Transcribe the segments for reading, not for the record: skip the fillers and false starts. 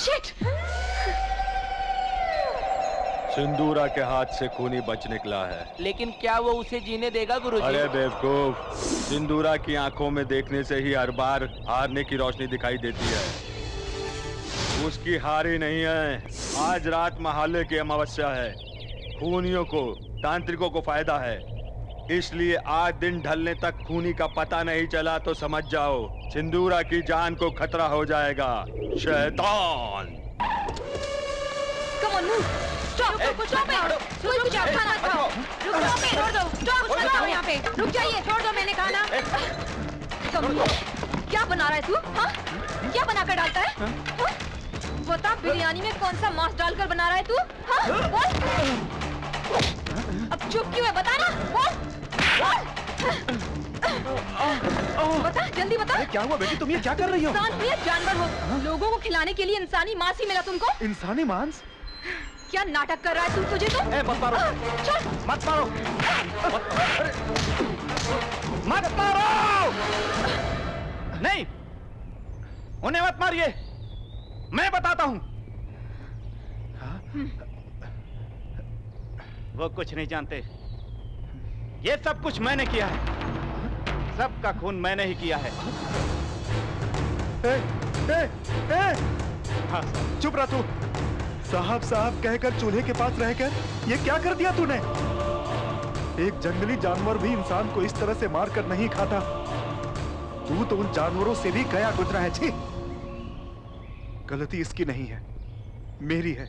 Shit! सिंदूरा के हाथ से खूनी बच निकला है। लेकिन क्या वो उसे जीने देगा गुरुजी? अरे बेवकूफ, सिंदूरा की आंखों में देखने से ही हर बार हारने की रोशनी दिखाई देती है। उसकी हार ही नहीं है। आज रात महालय की अमावस्या है। खूनियों को, तांत्रिकों को फायदा है, इसलिए आज दिन ढलने तक खूनी का पता नहीं चला तो समझ जाओ सिंदूरा की जान को खतरा हो जाएगा। शैतान! Come on, move! Stop! Stop it! कोई कुछ खाना मत खाओ। रुक जाओ, छोड़ दो। Stop! मत खाओ यहाँ पे। रुक जाइए, छोड़ दो, मैंने कहा ना। क्या बना रहा है तू? हाँ? क्या बना कर डालता है? हाँ? बता, बिरयानी में कौन सा मांस डालकर बना रहा है तू? हाँ? बोल। अब चुप क्यों है? बता ना, बोल। बता, जल्दी बता। क्या हुआ बेटी, तुम ये क्या कर रही हो? इंसान भी जानवर हो। लोगों को खिलाने के लिए इंसानी मांस ही मिला तुमको? इंसानी मांस? क्या नाटक कर रहा है तू? तुझे तो मत मारो, चल मत मारो, मत मारो! नहीं, उन्हें मत मारिए, मैं बताता हूं। वो कुछ नहीं जानते। ये सब कुछ मैंने किया है। सबका खून मैंने ही किया है। हाँ, चुप रह तू। साहब साहब कहकर चूल्हे के पास रहकर ये क्या कर दिया तूने? एक जंगली जानवर भी इंसान को इस तरह से मारकर नहीं खाता। तू तो उन जानवरों से भी गया गुजरा है। छी! गलती इसकी नहीं है, मेरी है।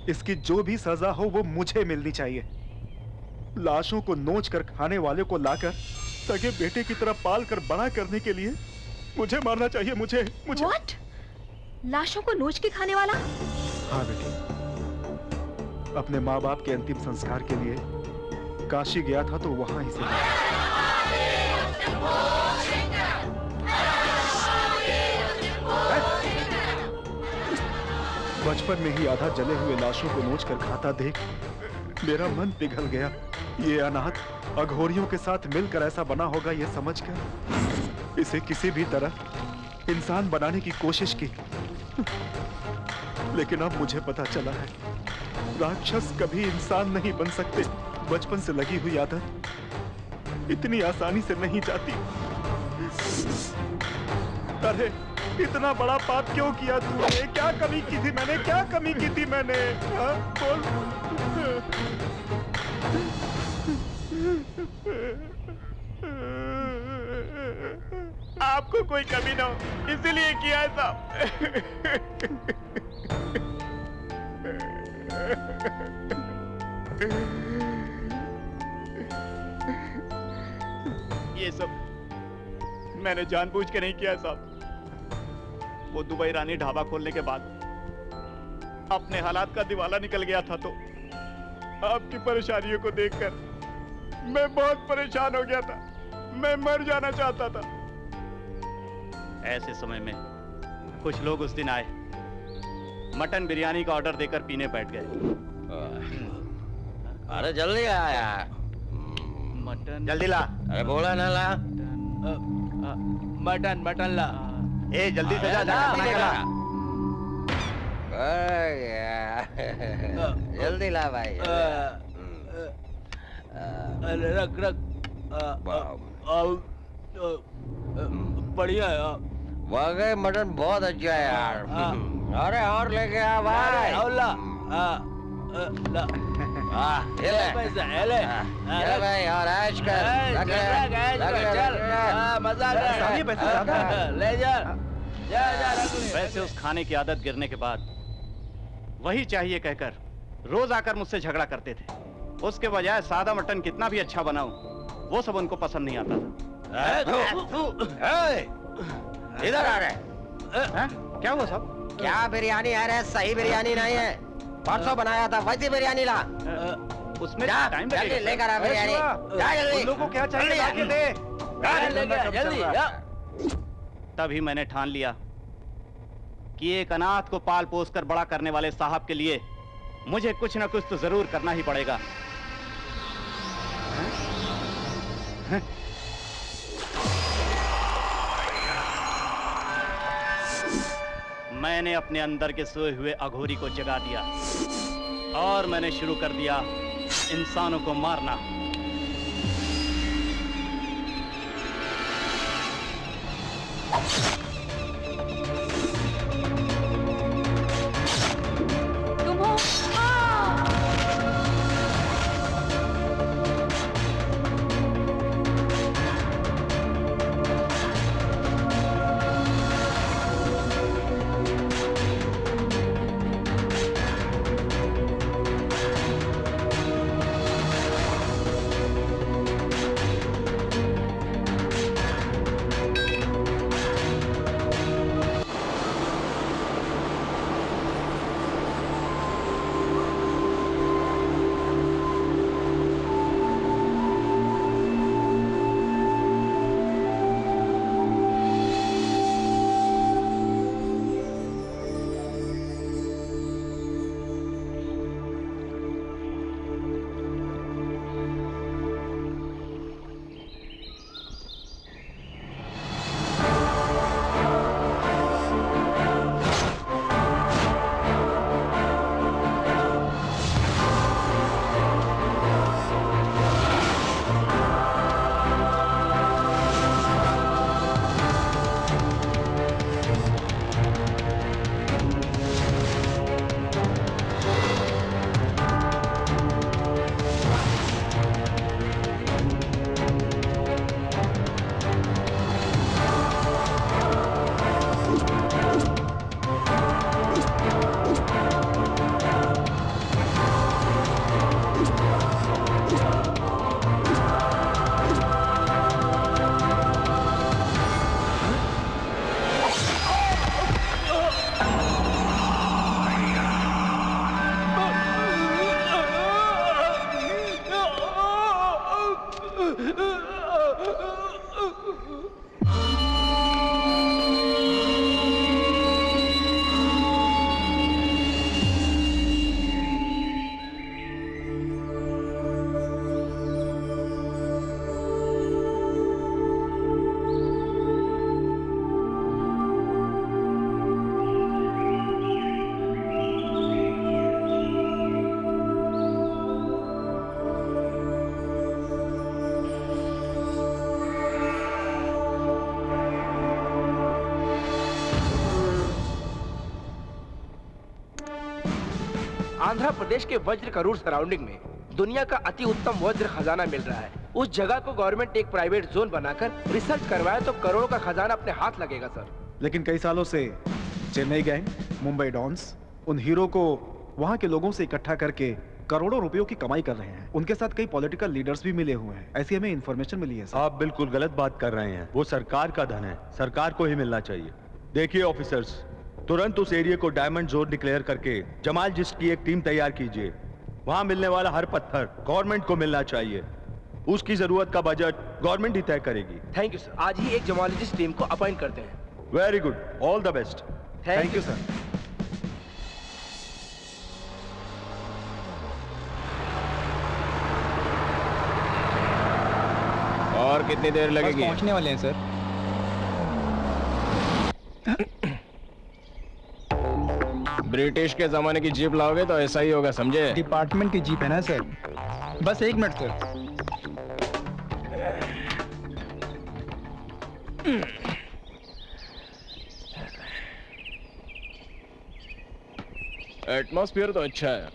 इसकी जो भी सजा हो वो मुझे मिलनी चाहिए। लाशों को नोच कर खाने वाले को लाकर सगे बेटे की तरह पाल कर बड़ा करने के लिए मुझे मारना चाहिए। मुझे What? लाशों को नोच के खाने वाला? हाँ बेटी, अपने माँ बाप के अंतिम संस्कार के लिए काशी गया था तो वहां ही से बचपन में ही आधा जले हुए लाशों को नोच कर खाता देख मेरा मन पिघल गया। ये अनाथ अघोरियों के साथ मिलकर ऐसा बना होगा ये समझकर इसे किसी भी तरह इंसान बनाने की कोशिश की। लेकिन अब मुझे पता चला है राक्षस कभी इंसान नहीं बन सकते। बचपन से लगी हुई आदत इतनी आसानी से नहीं जाती। अरे इतना बड़ा पाप क्यों किया तूने? क्या कमी की थी मैंने? क्या कमी की थी मैंने? हाँ, बोल। आपको कोई कमी ना हो इसीलिए किया ऐसा। ये सब मैंने जानबूझ के नहीं किया साहब। वो दुबई रानी ढाबा खोलने के बाद अपने हालात का दिवाला निकल गया था तो आपकी परेशानियों को देखकर मैं बहुत परेशान हो गया था। मैं मर जाना चाहता था। ऐसे समय में कुछ लोग उस दिन आए, मटन बिरयानी का ऑर्डर देकर पीने बैठ गए। अरे जल्दी आ यार। मटन जल्दी ला। अरे बोला ना ला। मटन ला। ए जल्दी से जा, जल्दी ला भाई। अरे रख बढ़िया है। वाकई मटन बहुत अच्छा है यार। अरे और लेके आ भाई। ये ले भाई और ऐश कर। मजा ले जा। वैसे उस खाने की आदत गिरने के बाद वही चाहिए कहकर रोज आकर मुझसे झगड़ा करते थे। उसके बजाय सादा मटन कितना भी अच्छा बनाऊं वो सब उनको पसंद नहीं आता था। इधर आ रहे। क्या हुआ सब? क्या बिरयानी है रे? सही बिरयानी नहीं है। परसों बनाया था वैसी बिरयानी ला। उसमें टाइम लगेगा। लेकर आ बिरयानी। जा जल्दी। उन लोगों को क्या चाहिए लाके दे। जल्दी। तभी मैंने ठान लिया कि एक अनाथ को पाल पोस कर बड़ा करने वाले साहब के लिए मुझे कुछ ना कुछ तो जरूर करना ही पड़ेगा। मैंने अपने अंदर के सोए हुए अघोरी को जगा दिया और मैंने शुरू कर दिया इंसानों को मारना। तुम हो? आंध्र प्रदेश के वज्र करूर सराउंडिंग में दुनिया का अति उत्तम वज्र खजाना मिल रहा है। उस जगह को गवर्नमेंट एक प्राइवेट जोन बनाकर रिसर्च करवाए तो करोड़ों का खजाना अपने हाथ लगेगा सर। लेकिन कई सालों से चेन्नई गैंग, मुंबई डॉन्स उन हीरो को वहां के लोगों से इकट्ठा करके करोड़ों रुपयों की कमाई कर रहे हैं। उनके साथ कई पॉलिटिकल लीडर्स भी मिले हुए हैं। ऐसी हमें इन्फॉर्मेशन मिली है सर। आप बिल्कुल गलत बात कर रहे हैं। वो सरकार का धन है, सरकार को ही मिलना चाहिए। देखिए ऑफिसर्स, तुरंत उस एरिया को डायमंड जोन डिक्लेयर करके जमाल जिस्ट की एक टीम तैयार कीजिए। वहां मिलने वाला हर पत्थर गवर्नमेंट को मिलना चाहिए। उसकी जरूरत का बजट गवर्नमेंट ही तय करेगी। Thank you sir. आज ही एक जमालजिस्ट टीम को अपॉइंट करते हैं। Very good, all the best. Thank you sir. और कितनी देर लगेगी? पहुंचने वाले हैं सर। ब्रिटिश के जमाने की जीप लाओगे तो ऐसा ही होगा, समझे? डिपार्टमेंट की जीप है ना सर। बस 1 मिनट सर। एटमॉस्फेयर तो अच्छा है,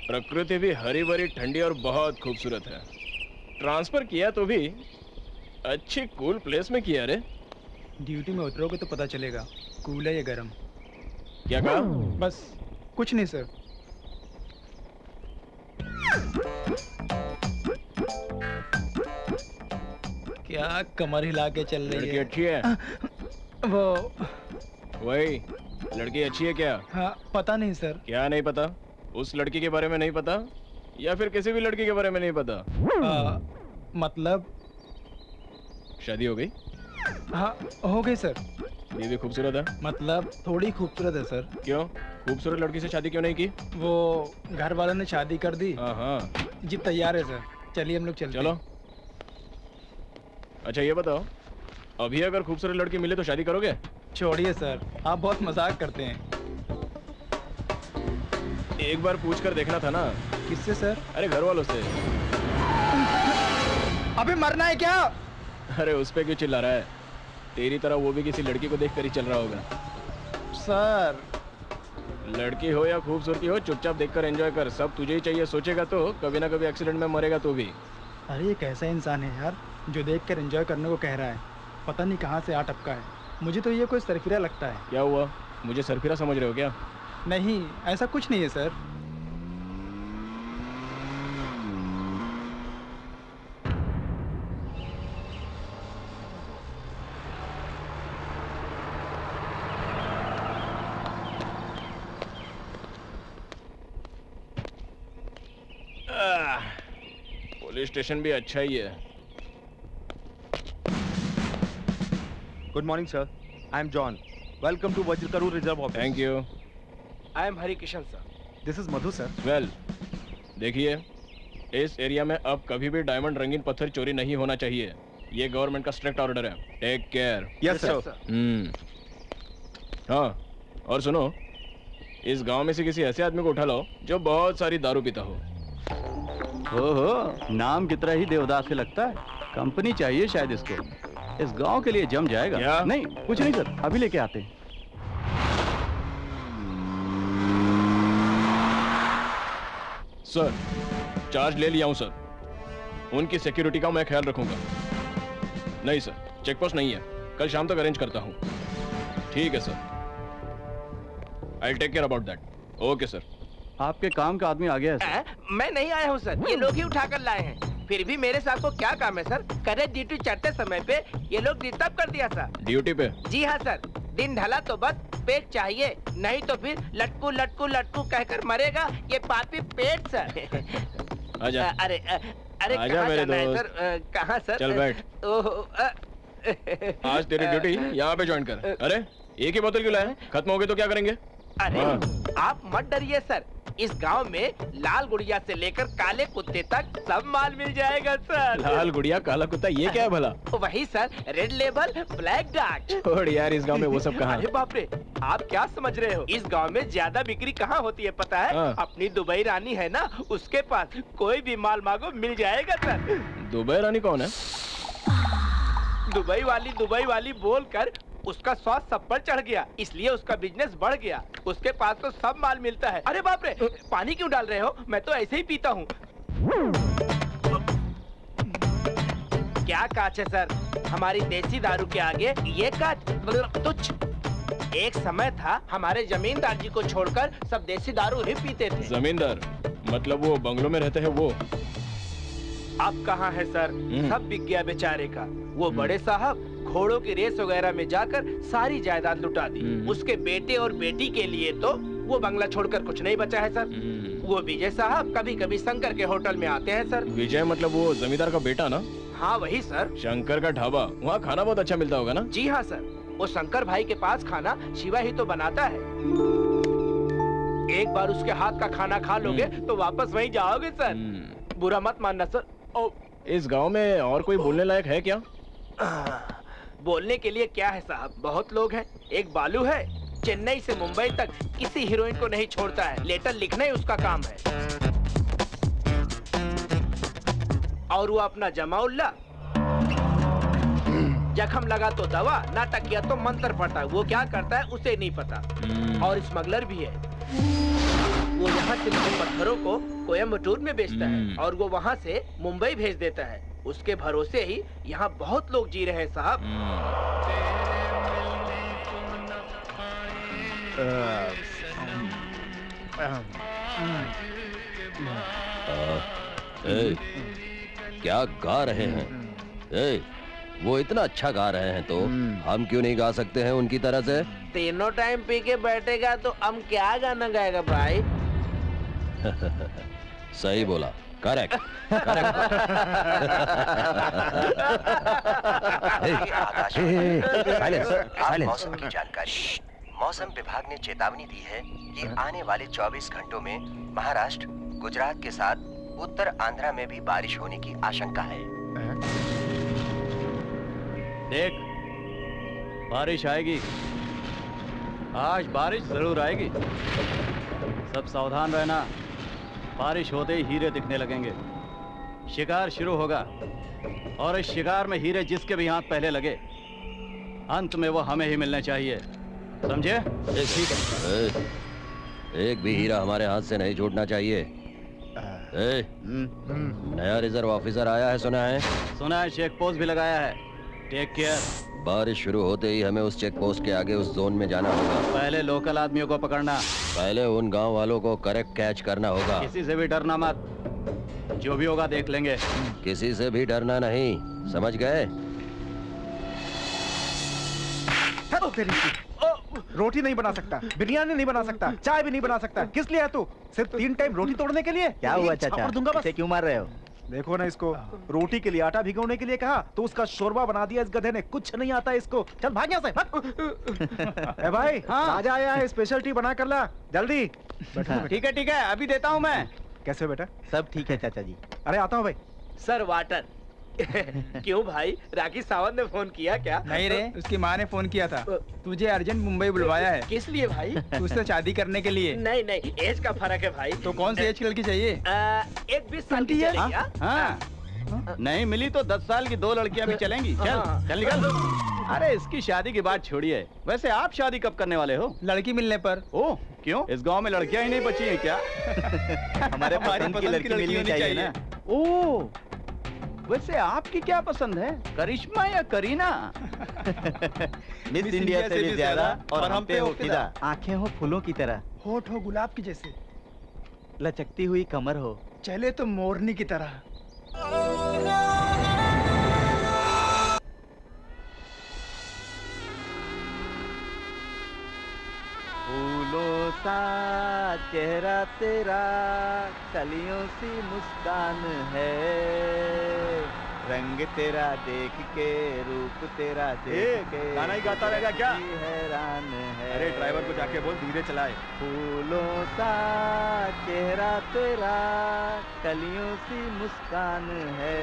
प्रकृति भी हरी भरी ठंडी और बहुत खूबसूरत है। ट्रांसफर किया तो भी अच्छी कूल प्लेस में किया रे। ड्यूटी में उतरोगे तो पता चलेगा कूल है या गर्म। क्या कहा? बस कुछ नहीं सर। क्या कमर हिला के चल रही लड़की है? अच्छी है? वो वही लड़की अच्छी है क्या? हाँ, पता नहीं सर। क्या नहीं पता? उस लड़की के बारे में नहीं पता या फिर किसी भी लड़की के बारे में नहीं पता? मतलब शादी हो गई? हाँ, हो गई सर। बीवी खूबसूरत है? मतलब थोड़ी खूबसूरत है सर। क्यों? खूबसूरत लड़की से शादी क्यों नहीं की? वो घर वालों ने शादी कर दी। हाँ। जी तैयार है सर, चलिए हम लोग चलते चलो। हैं। अच्छा ये बताओ, अभी अगर खूबसूरत लड़की मिले तो शादी करोगे? छोड़िए सर, आप बहुत मजाक करते हैं। एक बार पूछ कर देखना था ना। किससे सर? अरे घर वालों से। अबे मरना है क्या? अरे उस पे क्यों चिल्ला रहा है? तेरी तरह वो भी किसी लड़की को देखकर ही चल रहा होगा। सर लड़की हो या खूबसूरती हो, चुपचाप देखकर एंजॉय कर। सब तुझे ही चाहिए। सोचेगा तो कभी ना कभी एक्सीडेंट में मरेगा तो भी। अरे ये कैसा इंसान है यार जो देखकर एंजॉय करने को कह रहा है। पता नहीं कहाँ से आ टपका है। मुझे तो ये कोई सरफिरा लगता है। क्या हुआ? मुझे सरफिरा समझ रहे हो क्या? नहीं, ऐसा कुछ नहीं है सर। पुलिस स्टेशन भी अच्छा ही है। Good morning sir, I am John. Welcome to Vajra Karur reserve office. Thank you. I am Hari Kishan sir. This is Madhu sir. Well, देखिए, इस एरिया में अब कभी भी डायमंड रंगीन पत्थर चोरी नहीं होना चाहिए। ये गवर्नमेंट का स्ट्रिक्ट ऑर्डर है। Take care. Yes sir. हाँ, और सुनो, इस गांव में से किसी ऐसे आदमी को उठा लाओ जो बहुत सारी दारू पीता हो। ओहो, नाम की तरह ही देवदास से लगता है। कंपनी चाहिए शायद इसको। इस गांव के लिए जम जाएगा। क्या? नहीं, कुछ नहीं सर, अभी लेके आते हैं। सर, चार्ज ले लिया हूं सर। उनकी सिक्योरिटी का मैं ख्याल रखूंगा। नहीं सर, चेक पोस्ट नहीं है। कल शाम तक अरेंज करता हूं। ठीक है sir. I take care about that. Okay sir. आपके काम का आदमी आ गया है सर। मैं नहीं आया हूँ सर, ये लोग ही उठाकर लाए हैं। फिर भी मेरे साथ को क्या काम है सर? करे ड्यूटी चढ़ते समय पे ये लोग डिस्टर्ब कर दिया सर। ड्यूटी पे? जी हाँ सर। दिन ढला तो बस पेट चाहिए, नहीं तो फिर लटकू लटकू लटकू कहकर मरेगा ये पापी पेट सर। आजा। अरे अरे आजा कहाँ मेरे जाना है दोस्त। सर? कहाँ सर? चल बैठ। आज तेरी ड्यूटी यहाँ पे ज्वाइन कर। अरे एक ही बोतल क्यों लाया? खत्म हो गई तो क्या करेंगे? अरे हाँ। आप मत डरिए सर, इस गांव में लाल गुड़िया से लेकर काले कुत्ते तक सब माल मिल जाएगा सर। लाल गुड़िया काला कुत्ता, ये क्या है भला? वही sir, red label black dark. छोड़ यार, इस गांव में वो सब कहाँ? अरे बाप रे, आप क्या समझ रहे हो? इस गांव में ज्यादा बिक्री कहाँ होती है पता है? हाँ। अपनी दुबई रानी है ना, उसके पास कोई भी माल मांगो मिल जाएगा सर। दुबई रानी कौन है? दुबई वाली बोलकर उसका स्वाद सब पर चढ़ गया, इसलिए उसका बिजनेस बढ़ गया। उसके पास तो सब माल मिलता है। अरे बाप रे, पानी क्यों डाल रहे हो? मैं तो ऐसे ही पीता हूँ। क्या कांच है सर, हमारी देसी दारू के आगे ये कांच तुच्छ। एक समय था हमारे जमींदार जी को छोड़कर सब देसी दारू ही पीते थे। जमींदार मतलब वो बंगलों में रहते हैं वो? अब कहाँ है सर, सब बिक गया बेचारे का। वो बड़े साहब घोड़ों की रेस वगैरह में जाकर सारी जायदाद लुटा दी। उसके बेटे और बेटी के लिए तो वो बंगला छोड़कर कुछ नहीं बचा है सर। वो विजय साहब कभी कभी शंकर के होटल में आते हैं सर। विजय मतलब वो जमींदार का बेटा ना? हाँ वही सर। शंकर का ढाबा, वहाँ खाना बहुत अच्छा मिलता होगा ना? जी हाँ सर, वो शंकर भाई के पास खाना शिवा ही तो बनाता है। एक बार उसके हाथ का खाना खा लोगे तो वापस वहीं जाओगे सर। बुरा मत मानना सर। इस गांव में और कोई बोलने लायक है क्या? बोलने के लिए क्या है साहब, बहुत लोग हैं। एक बालू है, चेन्नई से मुंबई तक किसी हीरोइन को नहीं छोड़ता है। लेटर लिखना ही उसका काम है। और वो अपना जमाउल्ला, जख्म लगा तो दवा, नाटक किया तो मंत्र पढ़ता है। वो क्या करता है उसे नहीं पता। और स्मगलर भी है। वो यहाँ से पत्थरों को कोयम्बटूर में बेचता है और वो वहाँ से मुंबई भेज देता है। उसके भरोसे ही यहाँ बहुत लोग जी रहे हैं साहब। क्या गा रहे हैं? वो इतना अच्छा गा रहे हैं तो हम क्यों नहीं गा सकते हैं उनकी तरह से? तीनों टाइम पी के बैठेगा तो हम क्या गाना गाएगा भाई? सही बोला, करेक्ट। मौसम की जानकारी। मौसम विभाग ने चेतावनी दी है कि आने वाले 24 घंटों में महाराष्ट्र, गुजरात के साथ उत्तर आंध्रा में भी बारिश होने की आशंका है। देख, बारिश आएगी आज बारिश जरूर आएगी। सब सावधान रहना। बारिश होते ही हीरे दिखने लगेंगे। शिकार शुरू होगा और इस शिकार में हीरे जिसके भी हाथ पहले लगे, अंत में वो हमें ही मिलने चाहिए। समझे? ठीक है। एक भी हीरा हमारे हाथ से नहीं छूटना चाहिए। नया रिजर्व ऑफिसर आया है, सुना है? सुना है, चेक पोस्ट भी लगाया है। Take care. बारिश शुरू होते ही हमें उस चेक पोस्ट के आगे उस जोन में जाना होगा। पहले लोकल आदमियों को पकड़ना। पहले उन गांव वालों को करेक्ट कैच करना होगा। किसी से भी डरना मत, जो भी होगा देख लेंगे। किसी से भी डरना नहीं, समझ गए? रोटी नहीं बना सकता, बिरयानी नहीं बना सकता, चाय भी नहीं बना सकता। किस लिए है तू? सिर्फ 3 टाइम रोटी तोड़ने के लिए? क्या हुआ चाचा? दूंगा बस। क्यों मार रहे हो? देखो ना इसको, रोटी के लिए आटा भिगोने के लिए कहा तो उसका शोरबा बना दिया इस गधे ने। कुछ नहीं आता इसको। चल भाग यहाँ से, भाग। ए भाई, राजा आया है, स्पेशल टी बना कर ला जल्दी। ठीक है, अभी देता हूँ मैं। कैसे बेटा? सब ठीक है चाचा जी। अरे आता हूँ भाई। Sir water. क्यों भाई, राकेश सावंत ने फोन किया क्या? नहीं रे, उसकी माँ ने फोन किया था। तुझे अर्जेंट मुंबई बुलवाया है। किस लिए भाई? उससे शादी करने के लिए। नहीं, एज का फर्क है भाई। तो कौन सी एज की लड़की चाहिए? एक 20 साल की चलेगी। हाँ, नहीं मिली तो 10 साल की 2 लड़कियां भी चलेंगी। चल निकल। अरे इसकी शादी की बात छोड़िए। वैसे आप शादी कब करने वाले हो? लड़की मिलने पर। ओह, क्यों? इस गांव में लड़कियां ही नहीं बची हैं क्या? हमारे पसंद की लड़की मिलनी चाहिए ना। ओह, वैसे आपकी क्या पसंद है, करिश्मा या करीना? मिस इंडिया से भी ज्यादा और हम पे हो फिदा। आंखें हो फूलों की तरह, होठ हो गुलाब की जैसे, लचकती हुई कमर हो, चले तो मोरनी की तरह। फूलों सा चेहरा तेरा, कलियों सी मुस्कान है, रंग तेरा देख के, रूप तेरा देख के, गाना ही गाता रहेगा क्या? हैरान है। अरे ड्राइवर को जाके बोल धीरे चलाए। फूलों सा चेहरा तेरा, कलियों सी मुस्कान है,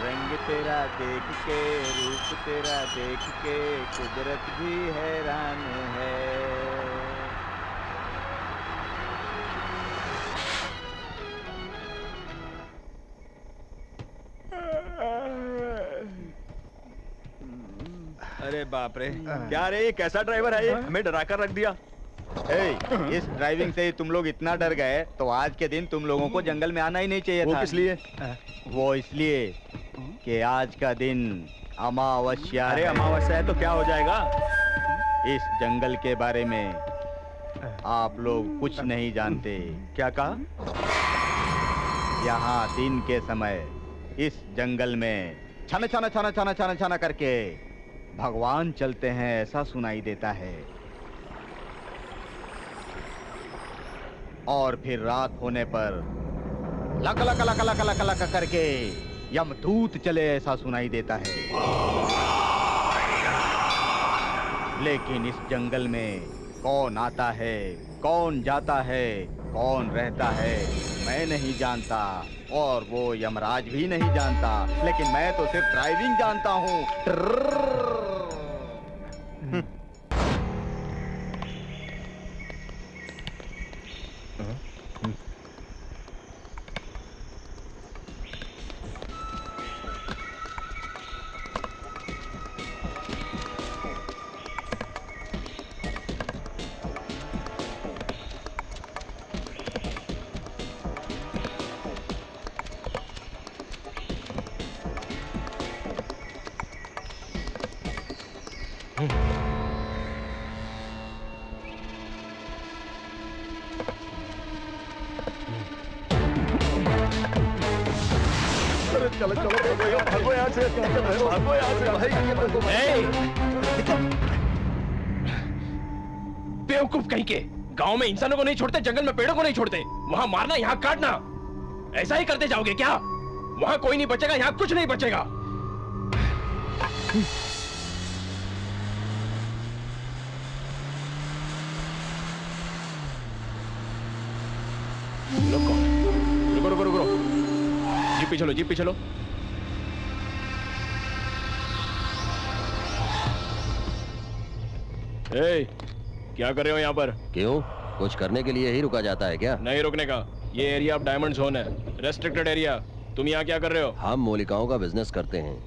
रंग तेरा देख के, रूप तेरा देख के, कुदरत भी हैरान है। अरे बाप रे, क्या रे, ये कैसा ड्राइवर है ये? हमें डरा कर रख दिया। इस ड्राइविंग से ही तुम लोग इतना डर गए तो आज के दिन तुम लोगों को जंगल में आना ही नहीं चाहिए था। वो किस लिए? वो इसलिए कि आज का दिन अमावस्या। अरे अमावस्या है तो क्या हो जाएगा? इस जंगल के बारे में आप लोग कुछ नहीं जानते। क्या कहा? यहाँ दिन के समय इस जंगल में छन छन छन छन छन छन करके भगवान चलते हैं, ऐसा सुनाई देता है। और फिर रात होने पर luck luck luck luck luck luck करके यमदूत चले, ऐसा सुनाई देता है। लेकिन इस जंगल में कौन आता है, कौन जाता है, कौन रहता है, मैं नहीं जानता और वो यमराज भी नहीं जानता। लेकिन मैं तो सिर्फ ड्राइविंग जानता हूँ। चलो चलो भागो यहाँ से, भागो यहाँ से भाई। बेवकूफ कहीं के, गांव में इंसानों को नहीं छोड़ते, जंगल में पेड़ों को नहीं छोड़ते। वहां मारना, यहाँ काटना, ऐसा ही करते जाओगे क्या? वहां कोई नहीं बचेगा, यहाँ कुछ नहीं बचेगा। रुको रुको रुको रुको, जीप पे चलो, जीप पे चलो। ए, क्या कर रहे हो यहाँ पर? क्यों? कुछ करने के लिए ही रुका जाता है क्या? नहीं रुकने का, ये एरिया ऑफ डायमंड जोन है, रेस्ट्रिक्टेड एरिया। तुम यहाँ क्या कर रहे हो? हम मूलिकाओं का बिजनेस करते हैं,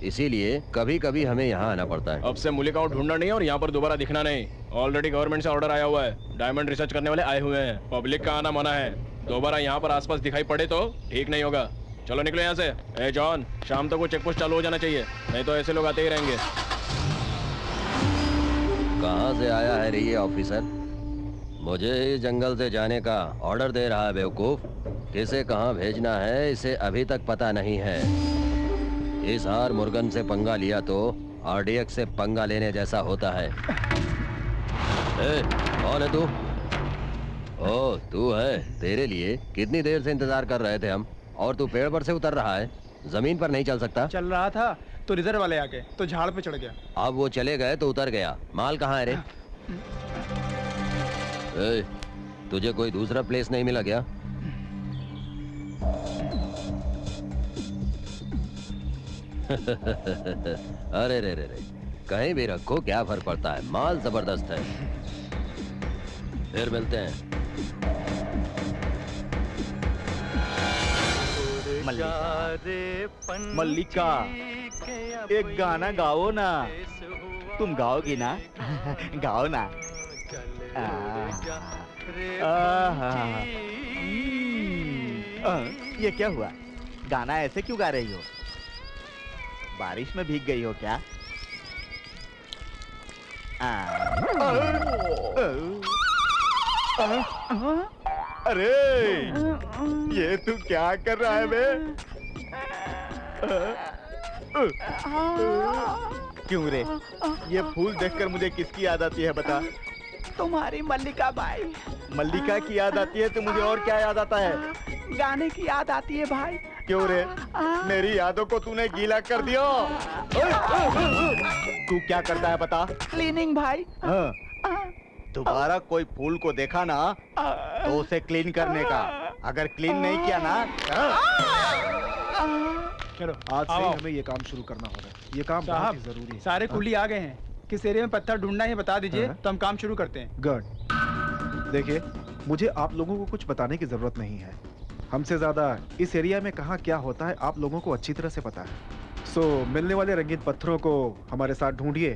इसीलिए कभी कभी हमें यहाँ आना पड़ता है। अब से मूलिकाओं ढूंढना नहीं और यहाँ पर दोबारा दिखना नहीं। ऑलरेडी गवर्नमेंट से ऑर्डर आया हुआ है, डायमंड रिसर्च करने वाले आए हुए हैं, पब्लिक का आना मना है। दोबारा यहाँ पर आसपास दिखाई पड़े तो ठीक नहीं होगा। चलो निकलो यहाँ से। ए जॉन, शाम तक वो चेक पोस्ट चालू हो जाना चाहिए, नहीं तो ऐसे लोग आते ही रहेंगे। कहाँ से आया है रे ये ऑफिसर? मुझे इस जंगल से जाने का ऑर्डर दे रहा है बेवकूफ। किसे कहाँ भेजना है इसे अभी तक पता नहीं है। इस हार मुर्गन से पंगा लिया तो आरडीएक्स से पंगा लेने जैसा होता है। ए, कौन है तू? ओ, तू है। तेरे लिए कितनी देर से इंतजार कर रहे थे हम, और तू पेड़ पर से उतर रहा है, जमीन पर नहीं चल सकता? चल रहा था तो रिजर्व वाले आके तो झाड़ पे चढ़ गया। अब वो चले गए तो उतर गया। माल कहाँ है रे? ए, तुझे कोई दूसरा प्लेस नहीं मिला क्या? अरे रे रे रे, कहीं भी रखो क्या फर्क पड़ता है, माल जबरदस्त है। फिर मिलते हैं। मल्लिका, एक गाना गाओ ना। तुम गाओगी ना? गाओ ना। ये क्या हुआ? गाना ऐसे क्यों गा रही हो? बारिश में भीग गई हो क्या? अरे ये तू क्या कर रहा है बे? क्यों रे? ये फूल देखकर मुझे किसकी याद आती है बता? तुम्हारी मल्लिका बाई। मल्लिका की याद आती है तो मुझे और क्या याद आता है? गाने की याद आती है भाई। क्यों रे? मेरी यादों को तूने गीला कर दिया। तू क्या करता है बता? क्लीनिंग भाई। हाँ। दोबारा कोई फूल को देखा ना तो उसे क्लीन करने का, अगर क्लीन नहीं किया ना। चलो आज से ही हमें ये काम शुरू करना होगा। ये काम बहुत ही जरूरी है। सारे कुली आ गए हैं, किस एरिया में पत्थर ढूंढना है बता दीजिए तो हम काम शुरू करते हैं। गुड। देखिए, मुझे आप लोगों को कुछ बताने की जरूरत नहीं है। हमसे ज्यादा इस एरिया में कहाँ क्या होता है आप लोगों को अच्छी तरह से पता है। सो मिलने वाले रंगीन पत्थरों को हमारे साथ ढूंढिए,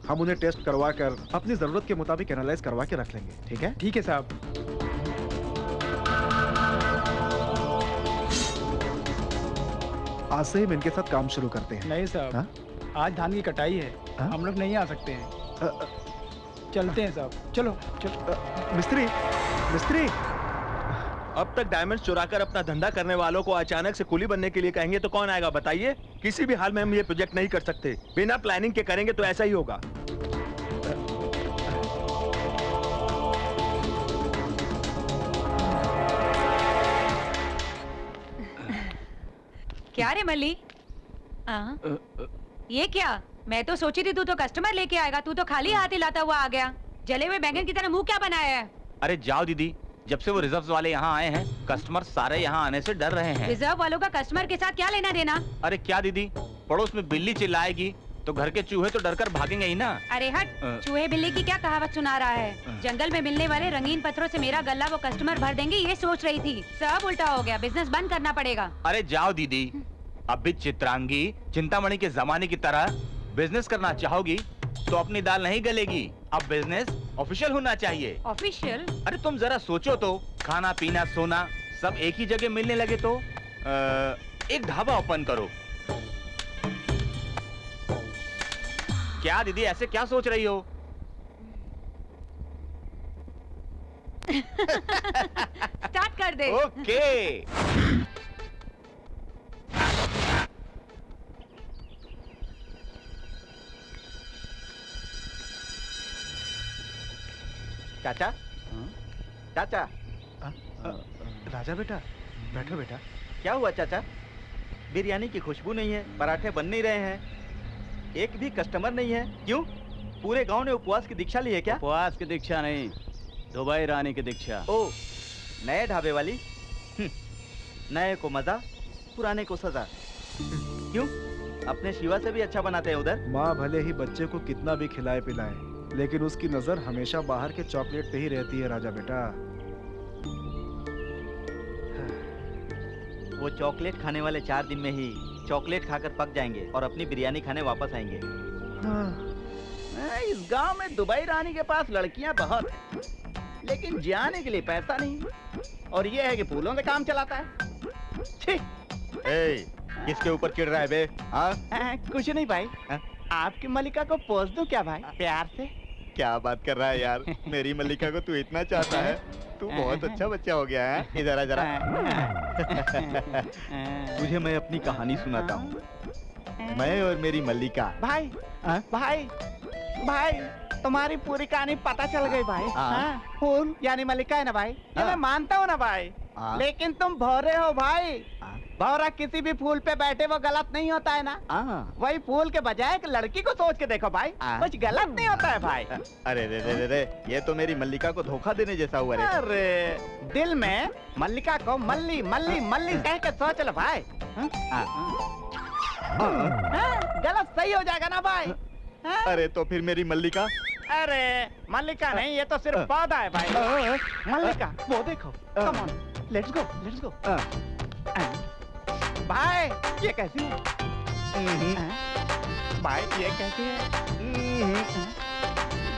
हम उन्हें टेस्ट करवा कर अपनी जरूरत के मुताबिक एनालाइज करवा के रख लेंगे। ठीक है? ठीक है साहब। आज से हम इनके साथ काम शुरू करते हैं। नहीं साहब, आज धान की कटाई है, हम लोग नहीं आ सकते हैं। चलते हैं साहब, चलो चलो। मिस्त्री, मिस्त्री, अब तक डायमंड चुराकर अपना धंधा करने वालों को अचानक से कुली बनने के लिए कहेंगे तो कौन आएगा बताइए? किसी भी हाल में हम ये प्रोजेक्ट नहीं कर सकते। बिना प्लानिंग के करेंगे तो ऐसा ही होगा। क्या रे मल्ली? ये क्या? मैं तो सोची थी तू तो कस्टमर लेके आएगा, तू तो खाली हाथ ही लाता हुआ आ गया। जले हुए बैंगन की तरह मुंह क्या बनाया है? अरे जाओ दीदी, जब से वो रिजर्व वाले यहाँ आए हैं कस्टमर सारे यहाँ आने से डर रहे हैं। रिजर्व वालों का कस्टमर के साथ क्या लेना देना? अरे क्या दीदी, पड़ोस में बिल्ली चिल्लाएगी तो घर के चूहे तो डरकर भागेंगे ही ना। अरे हट, चूहे बिल्ली की क्या कहावत सुना रहा है? जंगल में मिलने वाले रंगीन पत्थरों से मेरा गल्ला वो कस्टमर भर देंगे ये सोच रही थी, सब उल्टा हो गया। बिजनेस बंद करना पड़ेगा। अरे जाओ दीदी, अब भी चित्रांगी चिंतामणि के जमाने की तरह बिजनेस करना चाहोगी तो अपनी दाल नहीं गलेगी। अब बिजनेस ऑफिशियल होना चाहिए। ऑफिशियल? अरे तुम जरा सोचो तो, खाना पीना सोना सब एक ही जगह मिलने लगे तो एक ढाबा ओपन करो। क्या दीदी ऐसे क्या सोच रही हो? स्टार्ट कर दे। ओके। चाचा, चाचा। राजा बेटा, बैठो बेटा। क्या हुआ चाचा? बिरयानी की खुशबू नहीं है, पराठे बन नहीं रहे हैं, एक भी कस्टमर नहीं है। क्यों? पूरे गांव ने उपवास की दीक्षा ली है क्या? उपवास की दीक्षा नहीं, दुबई रानी की दीक्षा। ओ, नए ढाबे वाली? नए को मजा, पुराने को सजा। क्यों? अपने शिवा से भी अच्छा बनाते हैं उधर। माँ भले ही बच्चे को कितना भी खिलाए पिलाए, लेकिन उसकी नजर हमेशा बाहर के चॉकलेट पे ही रहती है राजा बेटा। वो चॉकलेट खाने वाले 4 दिन में ही चॉकलेट खाकर पक जाएंगे और अपनी बिरयानी खाने वापस आएंगे। इस गांव में दुबई रानी के पास लड़कियां बहुत हैं, लेकिन जाने के लिए पैसा नहीं। और ये है कि फूलों से काम चलाता है। छी! किसके ऊपर चिढ़ रहा है बे? कुछ नहीं भाई। आपकी मल्लिका को पोस दूं क्या भाई, प्यार से? क्या बात कर रहा है यार? मेरी मल्लिका को तू इतना चाहता है? तू बहुत अच्छा बच्चा हो गया है। इधर आ जरा। तुझे मैं अपनी कहानी सुनाता हूँ। मैं और मेरी मल्लिका। भाई भाई भाई, तुम्हारी पूरी कहानी पता चल गई भाई। फूल यानी मल्लिका है ना भाई, ये मैं मानता हूँ ना भाई, लेकिन तुम भौरे हो भाई। भौरा किसी भी फूल पे बैठे वो गलत नहीं होता है ना। वही फूल के बजाय एक लड़की को सोच के देखो भाई, कुछ गलत नहीं होता है भाई। अरे रे रे रे रे, ये तो मेरी मल्लिका को धोखा देने जैसा हुआ रे। अरे दिल में मल्लिका को मल्ली मल्ली मल्ली कह के सोच लो भाई। गलत सही हो जाएगा ना भाई। अरे तो फिर मेरी मल्लिका? अरे मल्लिका नहीं, ये तो सिर्फ पौधा है भाई। मल्लिका वो देखो, come on, let's go let's go. भाई ये कैसी है? भाई ये कैसी है?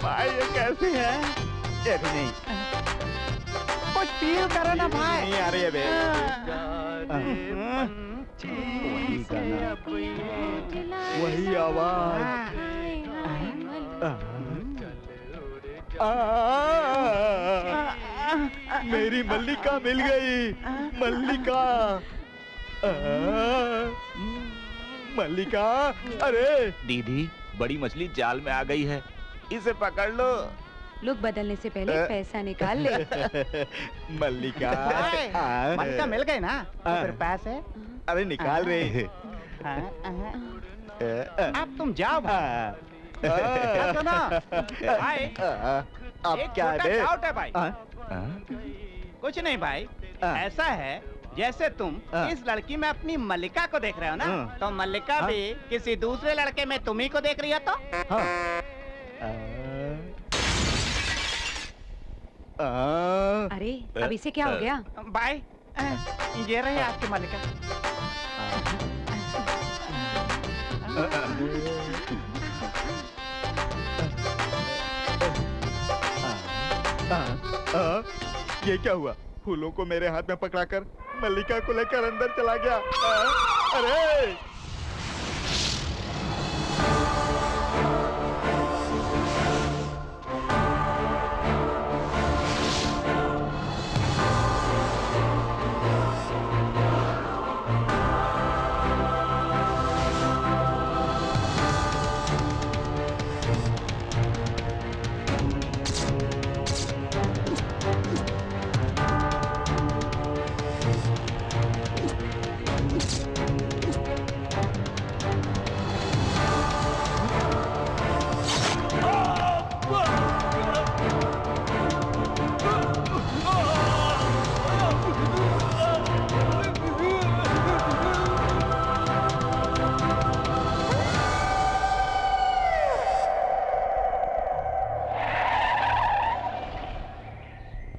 भाई ये कैसी है? ये भी नहीं। कुछ फील करो ना भाई। नहीं आ रही है बे। वही गाना, वही आवाज। मेरी मल्लिका मिल गई। मल्लिका, मल्लिका। अरे दीदी, बड़ी मछली जाल में आ गई है, इसे पकड़ लो। लुक बदलने से पहले पैसा निकाल ले। मल्लिका। मल्लिका मिल गई ना, तो फिर पैसे? अरे निकाल रहे। अब तुम जाओ सुनो भाई, अब क्या है? डाउट है भाई। कुछ नहीं भाई, ऐसा है जैसे तुम इस लड़की में अपनी मल्लिका को देख रहे हो ना, तो मल्लिका भी किसी दूसरे लड़के में तुम्ही को देख रही है तो? अरे अब इसे क्या हो गया? भाई ये रही आपकी मल्लिका। ये क्या हुआ? फूलों को मेरे हाथ में पकड़ाकर मल्लिका को लेकर अंदर चला गया। अरे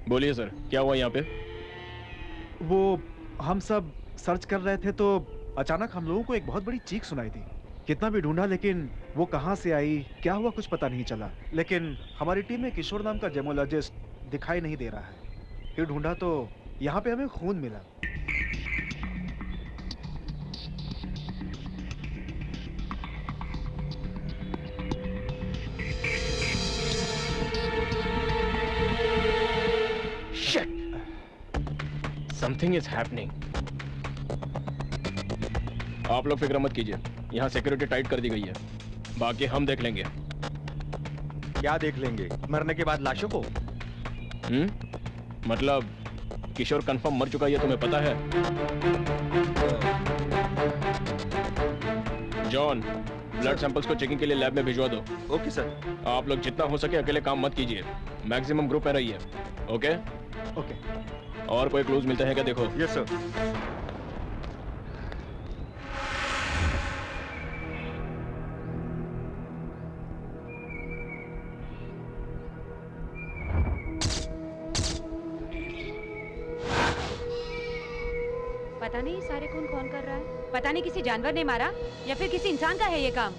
बोलिए सर, क्या हुआ यहाँ पे? वो हम सब सर्च कर रहे थे तो अचानक हम लोगों को एक बहुत बड़ी चीख सुनाई दी। कितना भी ढूंढा लेकिन वो कहाँ से आई, क्या हुआ, कुछ पता नहीं चला। लेकिन हमारी टीम में किशोर नाम का जेमोलॉजिस्ट दिखाई नहीं दे रहा है। फिर ढूंढा तो यहाँ पे हमें खून मिला। Something is happening. आप लोग फिक्र मत कीजिए, यहाँ सिक्योरिटी टाइट कर दी गई है, बाकी हम देख लेंगे। क्या देख लेंगे? मरने के बाद लाशों को? मतलब किशोर कंफर्म मर चुका है, ये तुम्हें पता है? जॉन, ब्लड सैंपल्स को चेकिंग के लिए लैब में भिजवा दो। Okay sir. आप लोग जितना हो सके अकेले काम मत कीजिए, मैक्सिमम ग्रुप में रहिए। Okay okay. और कोई क्लूज मिलते हैं क्या देखो। Yes sir. पता नहीं सारे खून कौन कर रहा है। पता नहीं किसी जानवर ने मारा या फिर किसी इंसान का है ये काम।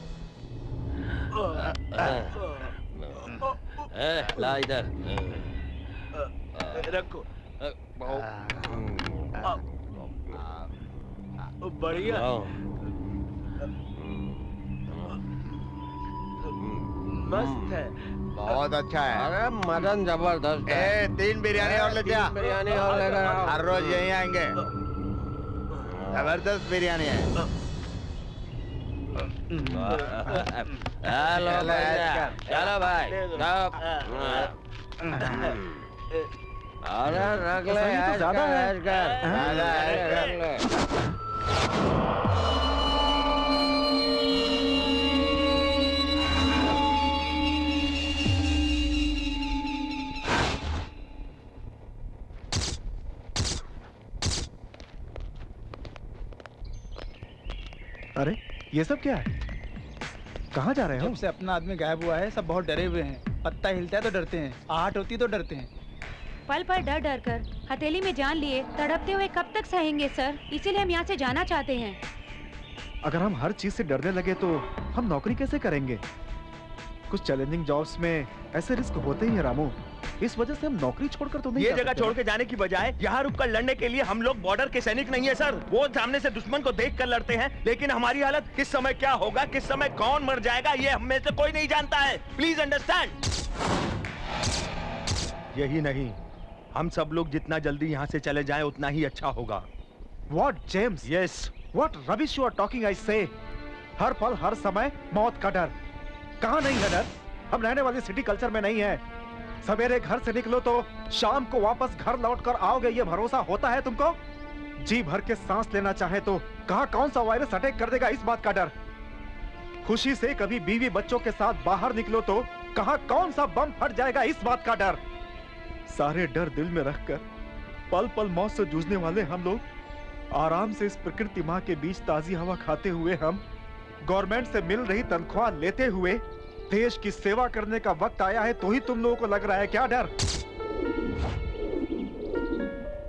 ला इधर। रखो। बढ़िया। मस्त है। बहुत अच्छा है। अरे मटन जबरदस्त है। 3 बिरयानी और ले जा। 3 बिरयानी और लेकर आओ। हर रोज यहीं आएंगे। जबरदस्त बिरयानी है। हेलो भैया, चलो भाई। अरे रख ले, ऐश कर, ऐश कर। अरे ये सब क्या है? कहाँ जा रहे हो? जब से अपना आदमी गायब हुआ है सब बहुत डरे हुए हैं। पत्ता हिलता है तो डरते हैं, आहट होती तो डरते हैं। पल पल डर डर कर हथेली में जान लिए तड़पते हुए कब तक सहेंगे सर? इसीलिए हम यहाँ से जाना चाहते हैं। अगर हम हर चीज से डरने लगे तो हम नौकरी कैसे करेंगे? कुछ चैलेंजिंग जॉब्स में ऐसे रिस्क होते ही हैं रामू। इस वजह से हम नौकरी छोड़कर तो नहीं ये जा जगह सकते। छोड़ के जाने की बजाय यहाँ रुक कर लड़ने के लिए हम लोग बॉर्डर के सैनिक नहीं है सर। वो सामने से दुश्मन को देख कर लड़ते हैं, लेकिन हमारी हालत किस समय क्या होगा, किस समय कौन मर जाएगा, ये हम में से कोई नहीं जानता है। Please understand. यही नहीं, हम सब लोग जितना जल्दी यहाँ से चले जाएं उतना ही अच्छा होगा। What, James? Yes. What rubbish you are talking, I say? हर पल हर समय मौत का डर। कहाँ नहीं है डर? हम रहने वाली सिटी कल्चर में नहीं है। सवेरे घर से निकलो तो शाम को वापस घर लौटकर आओगे, ये भरोसा होता है तुमको? जी भर के सांस लेना चाहे तो कहाँ कौन सा वायरस अटैक कर देगा, इस बात का डर। खुशी से कभी बीवी बच्चों के साथ बाहर निकलो तो कहाँ कौन सा बम फट जाएगा, इस बात का डर। सारे डर दिल में रखकर पल पल मौत से जूझने वाले हम लोग आराम से इस प्रकृति माँ के बीच ताजी हवा खाते हुए, हम गवर्नमेंट से मिल रही तनख्वाह लेते हुए देश की सेवा करने का वक्त आया है, तो ही तुम लोगों को लग रहा है क्या डर?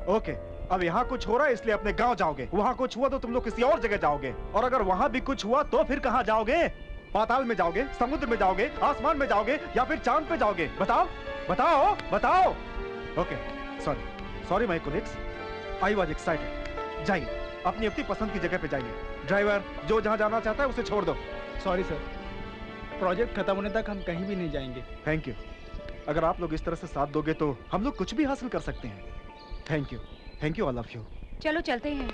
ओके, अब यहाँ कुछ हो रहा है इसलिए अपने गांव जाओगे, वहाँ कुछ हुआ तो तुम लोग किसी और जगह जाओगे, और अगर वहाँ भी कुछ हुआ तो फिर कहाँ जाओगे? पाताल में जाओगे, समुद्र में जाओगे, आसमान में जाओगे या फिर चांद पे जाओगे? बताओ बताओ बताओ। Okay, sorry my colleagues, I was excited. जाइए अपनी अपनी पसंद की जगह पे जाइए। ड्राइवर जो जहाँ जाना चाहता है उसे छोड़ दो। सॉरी सर, प्रोजेक्ट खत्म होने तक हम कहीं भी नहीं जाएंगे। Thank you. अगर आप लोग इस तरह से साथ दोगे तो हम लोग कुछ भी हासिल कर सकते हैं। Thank you all of you. चलो चलते हैं।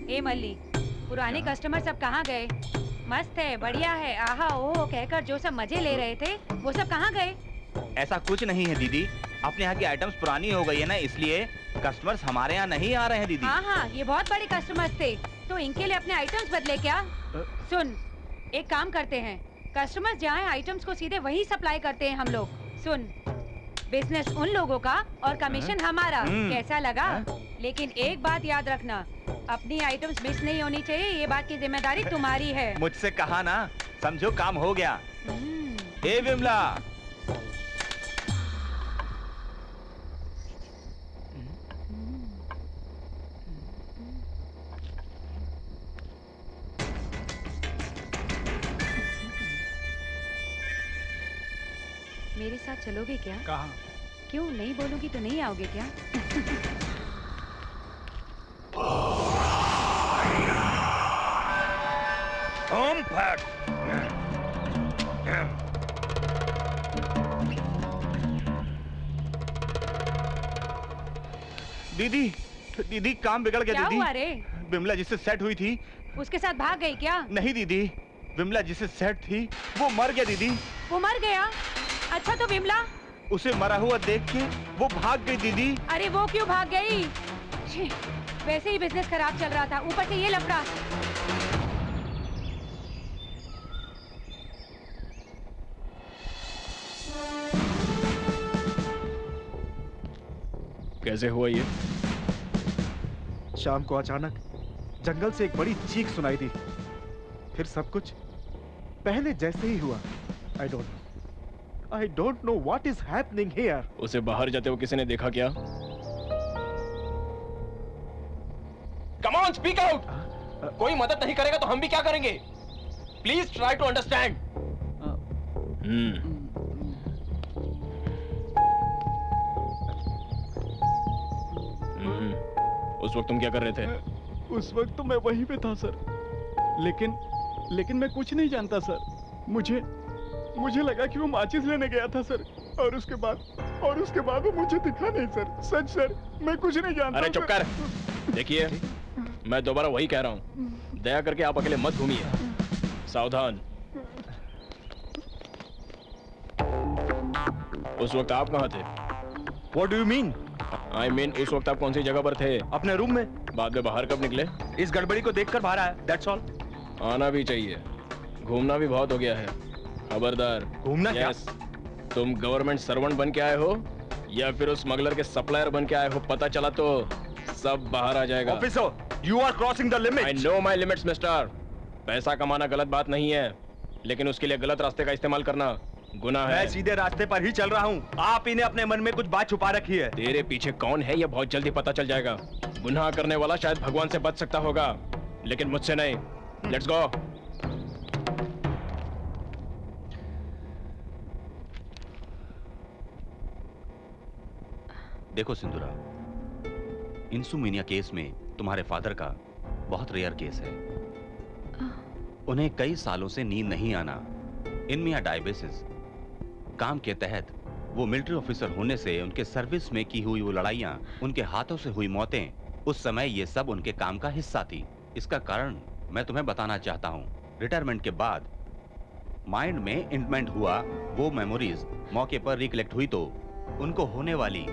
ए मल्ली, पुराने कस्टमर सब कहाँ गए? मस्त है, बढ़िया है, आहा ओह कहकर जो सब मजे ले रहे थे वो सब कहाँ गए? ऐसा कुछ नहीं है दीदी, अपने यहाँ की आइटम्स पुरानी हो गई है ना, इसलिए कस्टमर्स हमारे यहाँ नहीं आ रहे हैं दीदी। हाँ, ये बहुत बड़े कस्टमर्स थे, तो इनके लिए अपने आइटम्स बदले क्या? सुन, एक काम करते हैं, कस्टमर्स जहाँ हैं आइटम्स को सीधे वही सप्लाई करते हैं हम लोग। सुन, बिजनेस उन लोगों का और कमीशन हमारा, कैसा लगा? लेकिन एक बात याद रखना, अपनी आइटम्स मिस नहीं होनी चाहिए, ये बात की जिम्मेदारी तुम्हारी है। मुझसे कहा ना, समझो काम हो गया। ए विमला, मेरे साथ चलोगे क्या? कहाँ? क्यों नहीं बोलूंगी तो नहीं आओगे क्या? ओम फट। दीदी काम बिगड़ गया। क्या दीदी हुआ रे? विमला जिससे सेट हुई थी उसके साथ भाग गई क्या? नहीं दीदी, विमला जिससे सेट थी वो मर गया दीदी। वो मर गया? अच्छा तो विमला? उसे मरा हुआ देख के वो भाग गई दीदी। अरे वो क्यों भाग गई? छी, वैसे ही बिजनेस खराब चल रहा था, ऊपर से ये लफड़ा। कैसे हुआ ये? शाम को अचानक जंगल से एक बड़ी चीख सुनाई दी, फिर सब कुछ पहले जैसे ही हुआ। I don't know. I don't know what is happening here. उसे बाहर जाते हुए किसी ने देखा क्या? Come on, speak out. कोई मदद नहीं करेगा तो हम भी क्या करेंगे? Please try to understand. उस वक्त तुम क्या कर रहे थे? उस वक्त तो मैं वहीं पे था सर, लेकिन मैं कुछ नहीं जानता सर। मुझे लगा कि वो माचिस लेने गया था सर, और उसके बाद वो मुझे दिखा नहीं सर। सच सर, मैं कुछ नहीं जानता। अरे चुप कर। देखिए, मैं दोबारा वही कह रहा हूँ, दया करके आप अकेले मत घूमिए, सावधान। उस वक्त आप कहाँ थे? What do you mean? I mean, उस वक्त आप कौन सी जगह पर थे? अपने रूम में। बाद में बाहर कब निकले? इस गड़बड़ी को देखकर बाहर आया, that's all. आना भी चाहिए, घूमना भी बहुत हो गया है। खबरदार। घूमना क्या? तुम गवर्नमेंट सर्वेंट बन के आए हो या फिर उस स्मगलर के सप्लायर बन के आए हो, पता चला तो सब बाहर आ जाएगा। Officer, you are crossing the limits. I know my limits, mister. पैसा कमाना गलत बात नहीं है, लेकिन उसके लिए गलत रास्ते का इस्तेमाल करना गुनाह है। मैं सीधे रास्ते पर ही चल रहा हूँ। आप इन्हें अपने मन में कुछ बात छुपा रखी है। तेरे पीछे कौन है ये बहुत जल्दी पता चल जाएगा। गुनाह करने वाला शायद भगवान से बच सकता होगा, लेकिन मुझसे नहीं। Let's go. देखो सिंदूरा, इंसुमिनिया केस में तुम्हारे फादर का बहुत रेयर केस है। उन्हें कई सालों से नींद नहीं आना, इनमिया डायबिटिस। काम के तहत वो मिलिट्री ऑफिसर होने से उनके सर्विस में की हुई वो लड़ाइयाँ, उनके हाथों से हुई मौतें, उस समय ये सब उनके काम का हिस्सा थी। इसका कारण मैं तुम्हें बताना चाहता हूँ। रिटायरमेंट के बाद माइंड में इंप्रिंट हुआ वो मेमोरीज मौके पर रिकलेक्ट हुई तो उनको होने वाली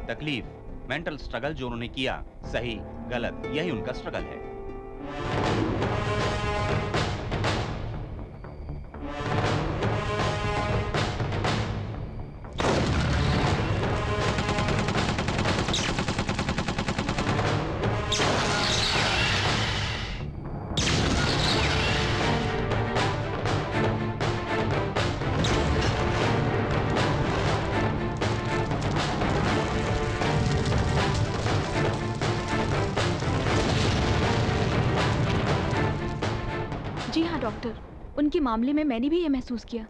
तकलीफ, मेंटल स्ट्रगल जो उन्होंने किया, सही गलत, यही उनका स्ट्रगल है। डॉक्टर, उनके मामले में मैंने भी ये महसूस किया।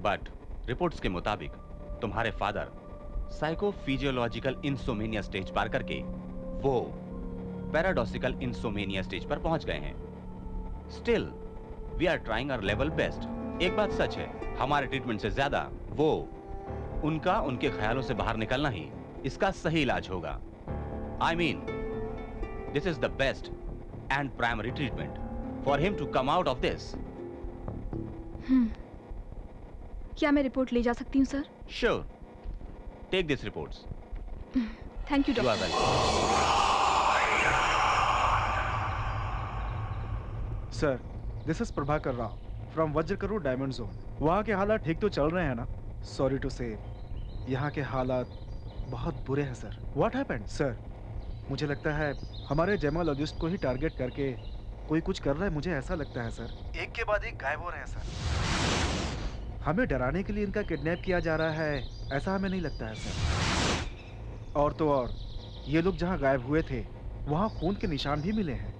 बट रिपोर्ट्स के मुताबिक तुम्हारे फादर साइकोफिजियोलॉजिकल इंसोमेनिया स्टेज पार करके वो पैराडॉक्सिकल इंसोमेनिया स्टेज पर पहुंच गए हैं। Still we are trying our level best. एक बात सच है, हमारे ट्रीटमेंट से ज्यादा वो उनका उनके ख्यालों से बाहर निकलना ही इसका सही इलाज होगा। I mean this is the best and primary treatment for him to come out of this. क्या मैं रिपोर्ट ले जा सकती हूँ sir? Sure. Take these reports. Thank you, doctor. You are welcome. Sir, this is Prabhakar Rao from Vajrakuru Diamond Zone. वहाँ के हालात ठीक तो चल रहे हैं ना? Sorry to say, यहाँ के हालात बहुत बुरे हैं सर। What happened, sir? मुझे लगता है हमारे जेमोलॉजिस्ट को ही टारगेट करके कोई कुछ कर रहा है, मुझे ऐसा लगता है सर। एक के बाद एक गायब हो रहे हैं सर। हमें डराने के लिए इनका किडनैप किया जा रहा है, ऐसा हमें नहीं लगता है सर। और तो और ये लोग जहाँ गायब हुए थे वहाँ खून के निशान भी मिले हैं।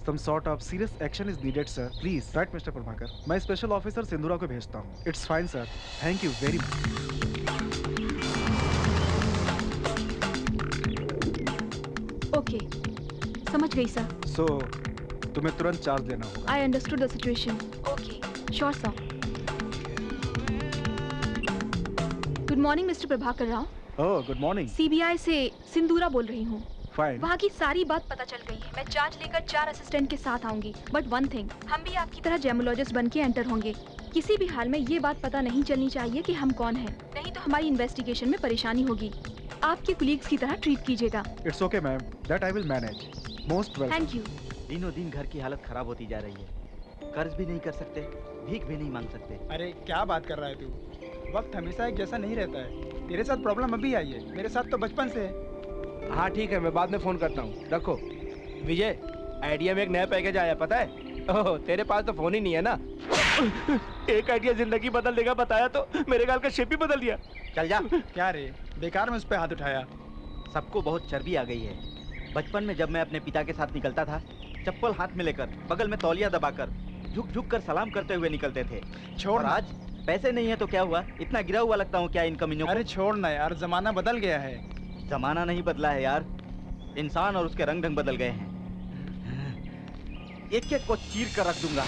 Some sort of serious action is needed, sir. Please, right, Mr. Prabhakar. मैं स्पेशल ऑफिसर सिंदूरा को भेजता हूँ। It's fine, sir. Thank you very much. Okay, समझ गई सर। So, तुम्हें तुरंत चार्ज लेना होगा। I understood the situation. Okay, sure, sir. Good morning, Mr. Prabhakar Rao. Oh, good morning. CBI से सिंदूरा बोल रही हूँ। Fine. वहाँ की सारी बात पता चल गई है। मैं चार्ज लेकर 4 असिस्टेंट के साथ आऊंगी। बट वन थिंग, हम भी आपकी तरह जेमोलॉजिस्ट बन के एंटर होंगे। किसी भी हाल में ये बात पता नहीं चलनी चाहिए कि हम कौन हैं, नहीं तो हमारी इन्वेस्टिगेशन में परेशानी होगी। आपके कुलीग्स की तरह ट्रीट कीजिएगा। It's okay, ma'am. That I will manage. Most welcome. Thank you. दिनों दिन घर की हालत खराब होती जा रही है। कर्ज भी नहीं कर सकते, भीख भी नहीं मांग सकते। अरे क्या बात कर रहा है तू? वक्त हमेशा एक जैसा नहीं रहता है। तेरे साथ प्रॉब्लम अभी आई है, मेरे साथ तो बचपन से है। हाँ ठीक है, मैं बाद में फोन करता हूँ। रखो। विजय, आइडिया में एक नया पैकेज आया, पता है? ओह, तेरे पास तो फोन ही नहीं है ना। एक आइडिया जिंदगी बदल देगा बताया तो मेरे गाल का शेप ही बदल दिया। चल जा। क्या रे, बेकार में उस पे हाथ उठाया। सबको बहुत चर्बी आ गई है। बचपन में जब मैं अपने पिता के साथ निकलता था, चप्पल हाथ में लेकर, बगल में तौलिया दबाकर, झुक झुक कर सलाम करते हुए निकलते थे। छोड़ और आज पैसे नहीं है तो क्या हुआ? इतना गिरा हुआ लगता हूँ क्या इन कमीनों को? अरे छोड़ ना यार, जमाना बदल गया है। जमाना नहीं बदला है यार, इंसान और उसके रंग ढंग बदल गए हैं। एक एक को चीर कर रख दूंगा।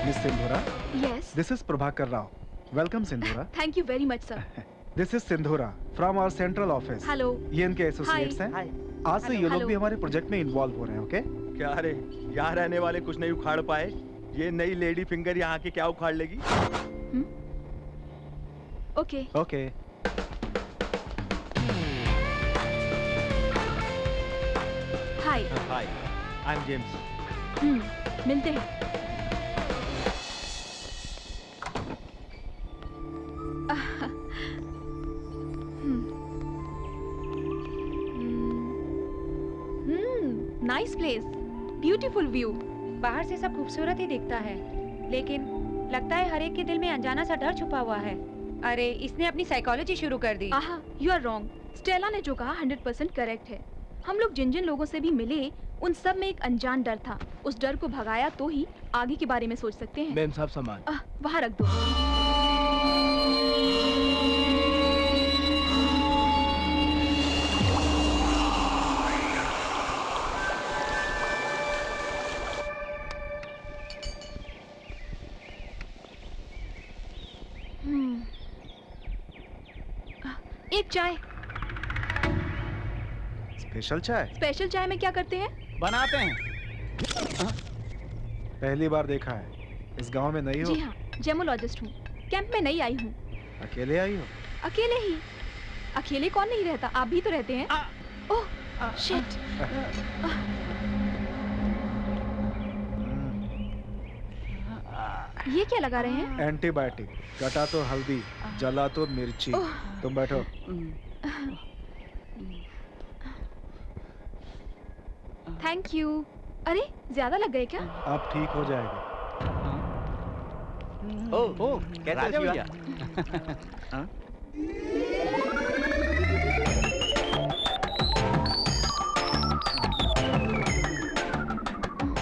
Miss Sindhura, Yes. this is Prabhakar Rao. Welcome Sindhura. Thank you very much, sir. This is Sindhura from our central office. Hello. ये इनके एसोसिएट्स हैं। आज से ये लोग भी हमारे प्रोजेक्ट में इन्वॉल्व हो रहे हैं, ओके? क्या रे, यहाँ रहने वाले कुछ नहीं उखाड़ पाए, ये नई लेडी फिंगर यहाँ के क्या उखाड़ लेगी? Okay. Okay. Hi. Hi. I'm James. मिलते हैं। Nice place, beautiful view. बाहर से सब खूबसूरत ही दिखता है, लेकिन लगता है हर एक के दिल में अनजाना सा डर छुपा हुआ है। अरे इसने अपनी साइकोलॉजी शुरू कर दी। आहा, यू आर रॉन्ग। स्टेला ने जो कहा 100% करेक्ट है। हम लोग जिन जिन लोगों से भी मिले, उन सब में एक अनजान डर था। उस डर को भगाया तो ही आगे के बारे में सोच सकते हैं। मैम साहब सामान वहाँ रख दो। एक चाय। स्पेशल चाय? स्पेशल चाय में क्या करते हैं? बनाते हैं। पहली बार देखा है। इस गांव में नई हो? जी हाँ, जेमोलॉजिस्ट हूँ। कैंप में नई आई हूँ। अकेले आई हो? अकेले ही। अकेले कौन नहीं रहता, आप भी तो रहते हैं। Oh shit. ये क्या लगा रहे हैं? एंटीबायोटिक। कटा तो हल्दी, जला तो मिर्ची। तुम बैठो। Thank you. अरे ज्यादा लग गए क्या? अब ठीक हो जाएगा। ओह, कैसे हो भैया?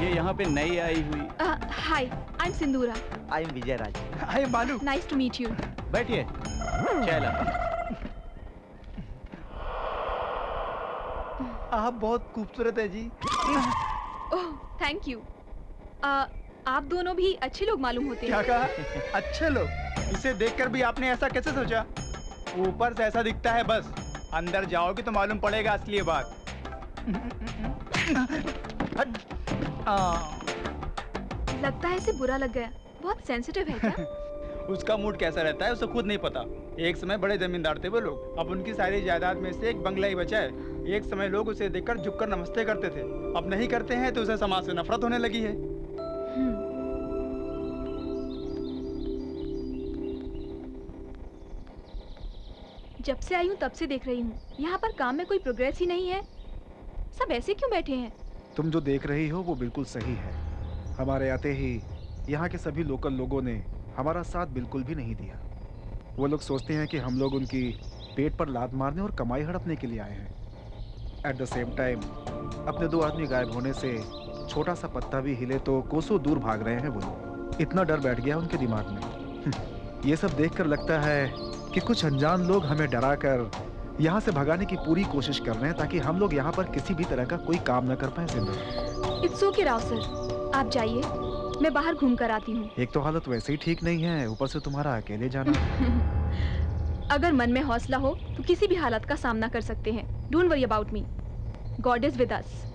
ये यहाँ पे नई आई हुई। हाय, I am Sindura. I am Vijay Raj. I am Balu. Nice to meet you. बैठिए। चला। आप बहुत खूबसूरत है जी। Oh thank you. आप दोनों भी अच्छे लोग मालूम होते हैं। क्या कहा? अच्छे लोग? इसे देखकर भी आपने ऐसा कैसे सोचा? ऊपर से ऐसा दिखता है बस, अंदर जाओगे तो मालूम पड़ेगा असली बात। लगता है इसे बुरा लग गया। बहुत सेंसिटिव है क्या? उसका मूड कैसा रहता है उसे खुद नहीं पता। एक समय बड़े जमींदार थे वो लोग, अब उनकी सारी जायदाद में से एक बंगला ही बचा है। एक समय लोग उसे देखकर झुककर नमस्ते करते थे, अब नहीं करते हैं तो उसे समाज से नफरत होने लगी है। जब से आई हूँ तब से देख रही हूँ, यहाँ पर काम में कोई प्रोग्रेस ही नहीं है। सब ऐसे क्यों बैठे हैं? तुम जो देख रही हो वो बिल्कुल सही है। हमारे आते ही यहाँ के सभी लोकल लोगों ने हमारा साथ बिल्कुल भी नहीं दिया। वो लोग सोचते हैं कि हम लोग उनकी पेट पर लात मारने और कमाई हड़पने के लिए आए हैं। एट द सेम टाइम अपने 2 आदमी गायब होने से छोटा सा पत्ता भी हिले तो कोसों दूर भाग रहे हैं वो लोग। इतना डर बैठ गया उनके दिमाग में। ये सब देखकर लगता है कि कुछ अनजान लोग हमें डरा कर यहाँ से भगाने की पूरी कोशिश कर रहे हैं ताकि हम लोग यहाँ पर किसी भी तरह का कोई काम न कर पाए। जिंदगी इट्स ओके राव सर, आप जाइए, मैं बाहर घूम कर आती हूँ। एक तो हालत वैसे ही ठीक नहीं है, ऊपर से तुम्हारा अकेले जाना। अगर मन में हौसला हो तो किसी भी हालत का सामना कर सकते हैं। Don't worry about me, God is with us.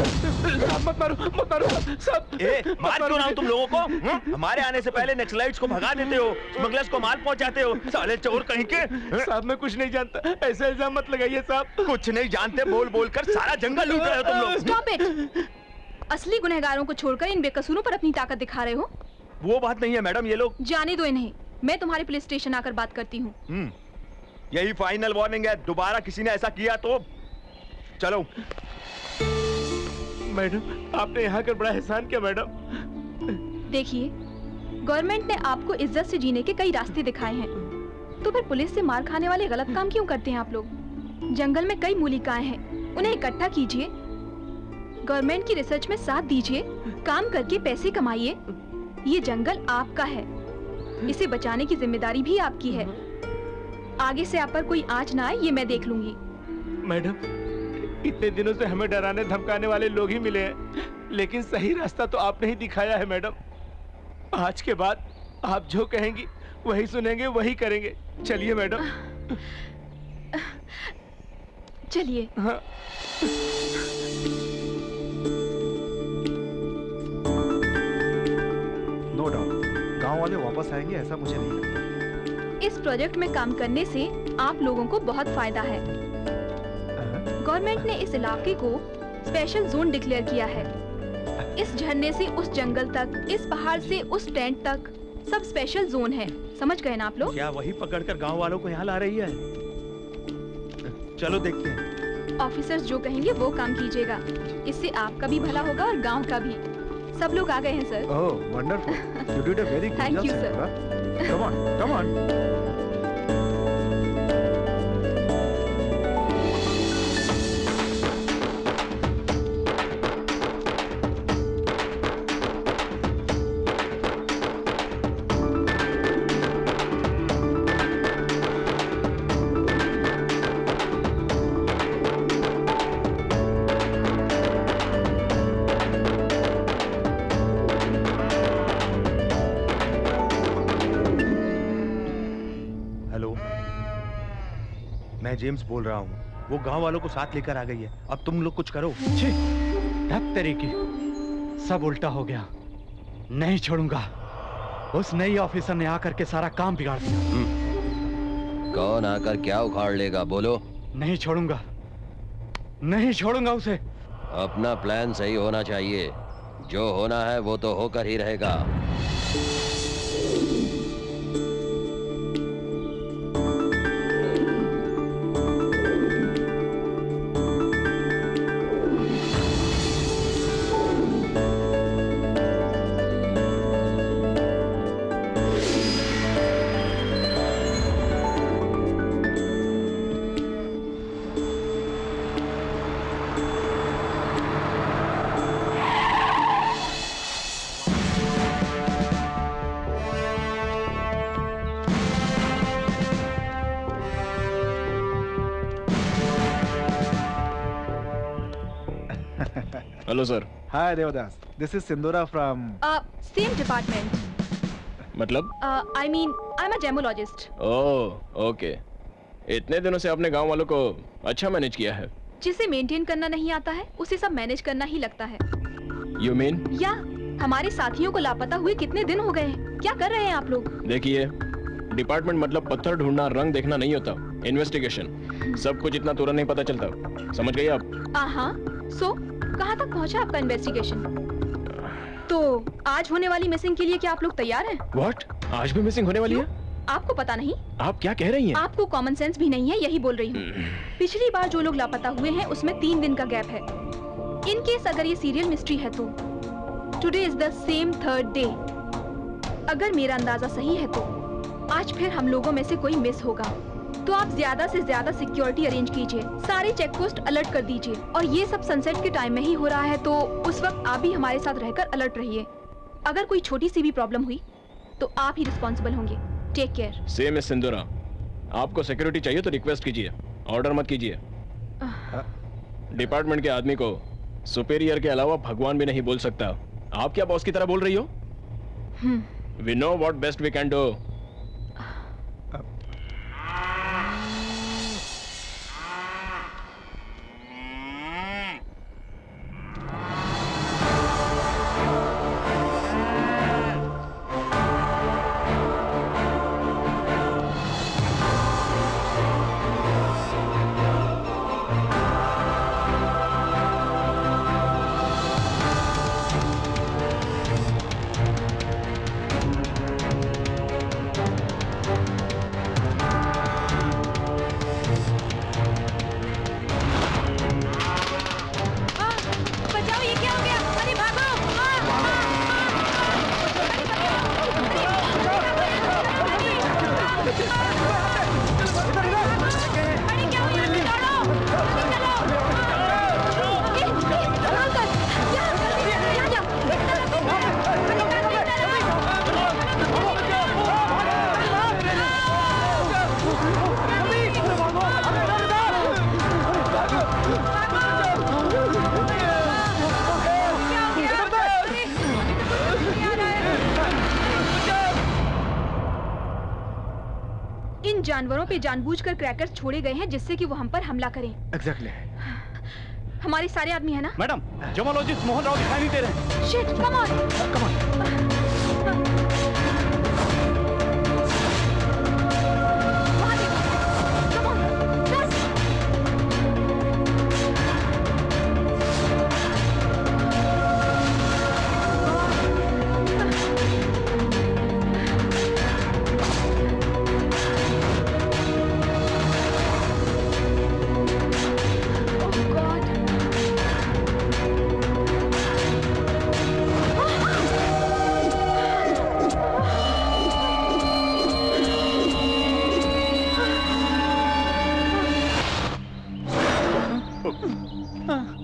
मत मारो सब। मार क्यों रहा हूं तुम लोगों को? हमारे आने से पहले नक्सलाइट्स को भगा देते हो, स्मगलर्स को माल पहुंचाते हो, साले चोर कहीं के। साहब मैं कुछ नहीं जानता, ऐसे इल्जाम मत लगाइए साहब। कुछ नहीं जानते बोल बोल कर सारा जंगल लूट रहे हो तुम लोग। Stop it. असली गुनहगारों को छोड़कर इन बेकसूरों पर अपनी ताकत दिखा रहे हो। वो बात नहीं है मैडम, ये लोग। जाने दो इन्हें, मैं तुम्हारे पुलिस स्टेशन आकर बात करती हूँ। यही फाइनल वार्निंग है, दोबारा किसी ने ऐसा किया तो चलो। मैडम आपने यहाँ कर बड़ा एहसान किया मैडम। देखिए, गवर्नमेंट ने आपको इज्जत से जीने के कई रास्ते दिखाए हैं, तो फिर पुलिस से मार खाने वाले गलत काम क्यों करते हैं आप लोग? जंगल में कई मूलिकाएं हैं, उन्हें इकट्ठा कीजिए, गवर्नमेंट की रिसर्च में साथ दीजिए, काम करके पैसे कमाइए। ये जंगल आपका है, इसे बचाने की जिम्मेदारी भी आपकी है। आगे से आप पर कोई आंच ना आए, ये मैं देख लूंगी। मैडम इतने दिनों से हमें डराने धमकाने वाले लोग ही मिले हैं, लेकिन सही रास्ता तो आपने ही दिखाया है मैडम। आज के बाद आप जो कहेंगी वही सुनेंगे, वही करेंगे। चलिए मैडम। चलिए। हाँ। नो डाउट गांव वाले वापस आएंगे, ऐसा मुझे नहीं लगता। इस प्रोजेक्ट में काम करने से आप लोगों को बहुत फायदा है। गवर्नमेंट ने इस इलाके को स्पेशल जोन डिक्लेयर किया है। इस झरने से उस जंगल तक, इस पहाड़ से उस टेंट तक, सब स्पेशल जोन है। समझ गए ना आप लोग? क्या वही पकड़कर गांव वालों को यहाँ ला रही है? चलो देखते हैं। ऑफिसर्स जो कहेंगे वो काम कीजिएगा, इससे आपका भी भला होगा और गांव का भी। सब लोग आ गए हैं sir. Oh wonderful, you did a very good Thank job you, sir. सेंटोरा। Come on, come on. मैं जेम्स बोल रहा हूँ, वो गांव वालों को साथ लेकर आ गई है। अब तुम लोग कुछ करो। धत तरीके, सब उल्टा हो गया। नहीं छोड़ूंगा। उस नई ऑफिसर ने आकर के सारा काम बिगाड़ दिया। कौन आकर क्या उखाड़ लेगा, बोलो? नहीं छोड़ूंगा, नहीं छोड़ूंगा उसे। अपना प्लान सही होना चाहिए, जो होना है वो तो होकर ही रहेगा। Hello sir. Hi Devdas, this is Sindura from same department. मतलब? I mean I am a gemologist. Oh okay. इतने दिनों से आपने गांव वालों को अच्छा मैनेज किया है। जिसे मेंटेन करना नहीं आता है उसे सब मैनेज करना ही लगता है। You mean? या हमारे साथियों को लापता हुए कितने दिन हो गए हैं? क्या कर रहे हैं आप लोग? देखिए, डिपार्टमेंट मतलब पत्थर ढूंढना, रंग देखना नहीं होता। इन्वेस्टिगेशन। सब कुछ इतना तुरंत नहीं पता चलता, समझ गई आप? हाँ, सो कहाँ तक पहुँचा आपका इन्वेस्टिगेशन? तो आज होने वाली मिसिंग के लिए क्या आप लोग तैयार हैं? व्हाट? आज भी मिसिंग होने वाली है? आपको पता नहीं? आप क्या कह रही हैं? आपको कॉमन सेंस भी नहीं है, यही बोल रही हूँ। पिछली बार जो लोग लापता हुए हैं उसमें 3 दिन का गैप है। इन केस अगर ये सीरियल मिस्ट्री है तो today is the same 3rd day. अगर मेरा अंदाजा सही है तो आज फिर हम लोगों में से कोई मिस होगा। तो आप ज्यादा से ज्यादा सिक्योरिटी अरेंज कीजिए, सारे चेक पोस्ट अलर्ट कर दीजिए, और ये सब सनसेट के टाइम में ही हो रहा है तो उस वक्त आप भी हमारे साथ रहकर अलर्ट रहिए। अगर कोई छोटी सी भी प्रॉब्लम हुई तो आप ही रिस्पॉन्सिबल होंगे। Take care. सेम है सिंदूरा। आपको सिक्योरिटी चाहिए तो रिक्वेस्ट कीजिए, ऑर्डर मत कीजिए। डिपार्टमेंट के आदमी को सुपेरियर के अलावा भगवान भी नहीं बोल सकता। आप क्या बॉस की तरह बोल रही हो? We know what best we can do. इन जानवरों पे जानबूझकर क्रैकर्स छोड़े गए हैं जिससे कि वो हम पर हमला करें। एग्जैक्टली। हमारे सारे आदमी है ना? मैडम, जमालॉजिस्ट मोहन राव दिखाई नहीं दे रहे। Shit, come on. Come on.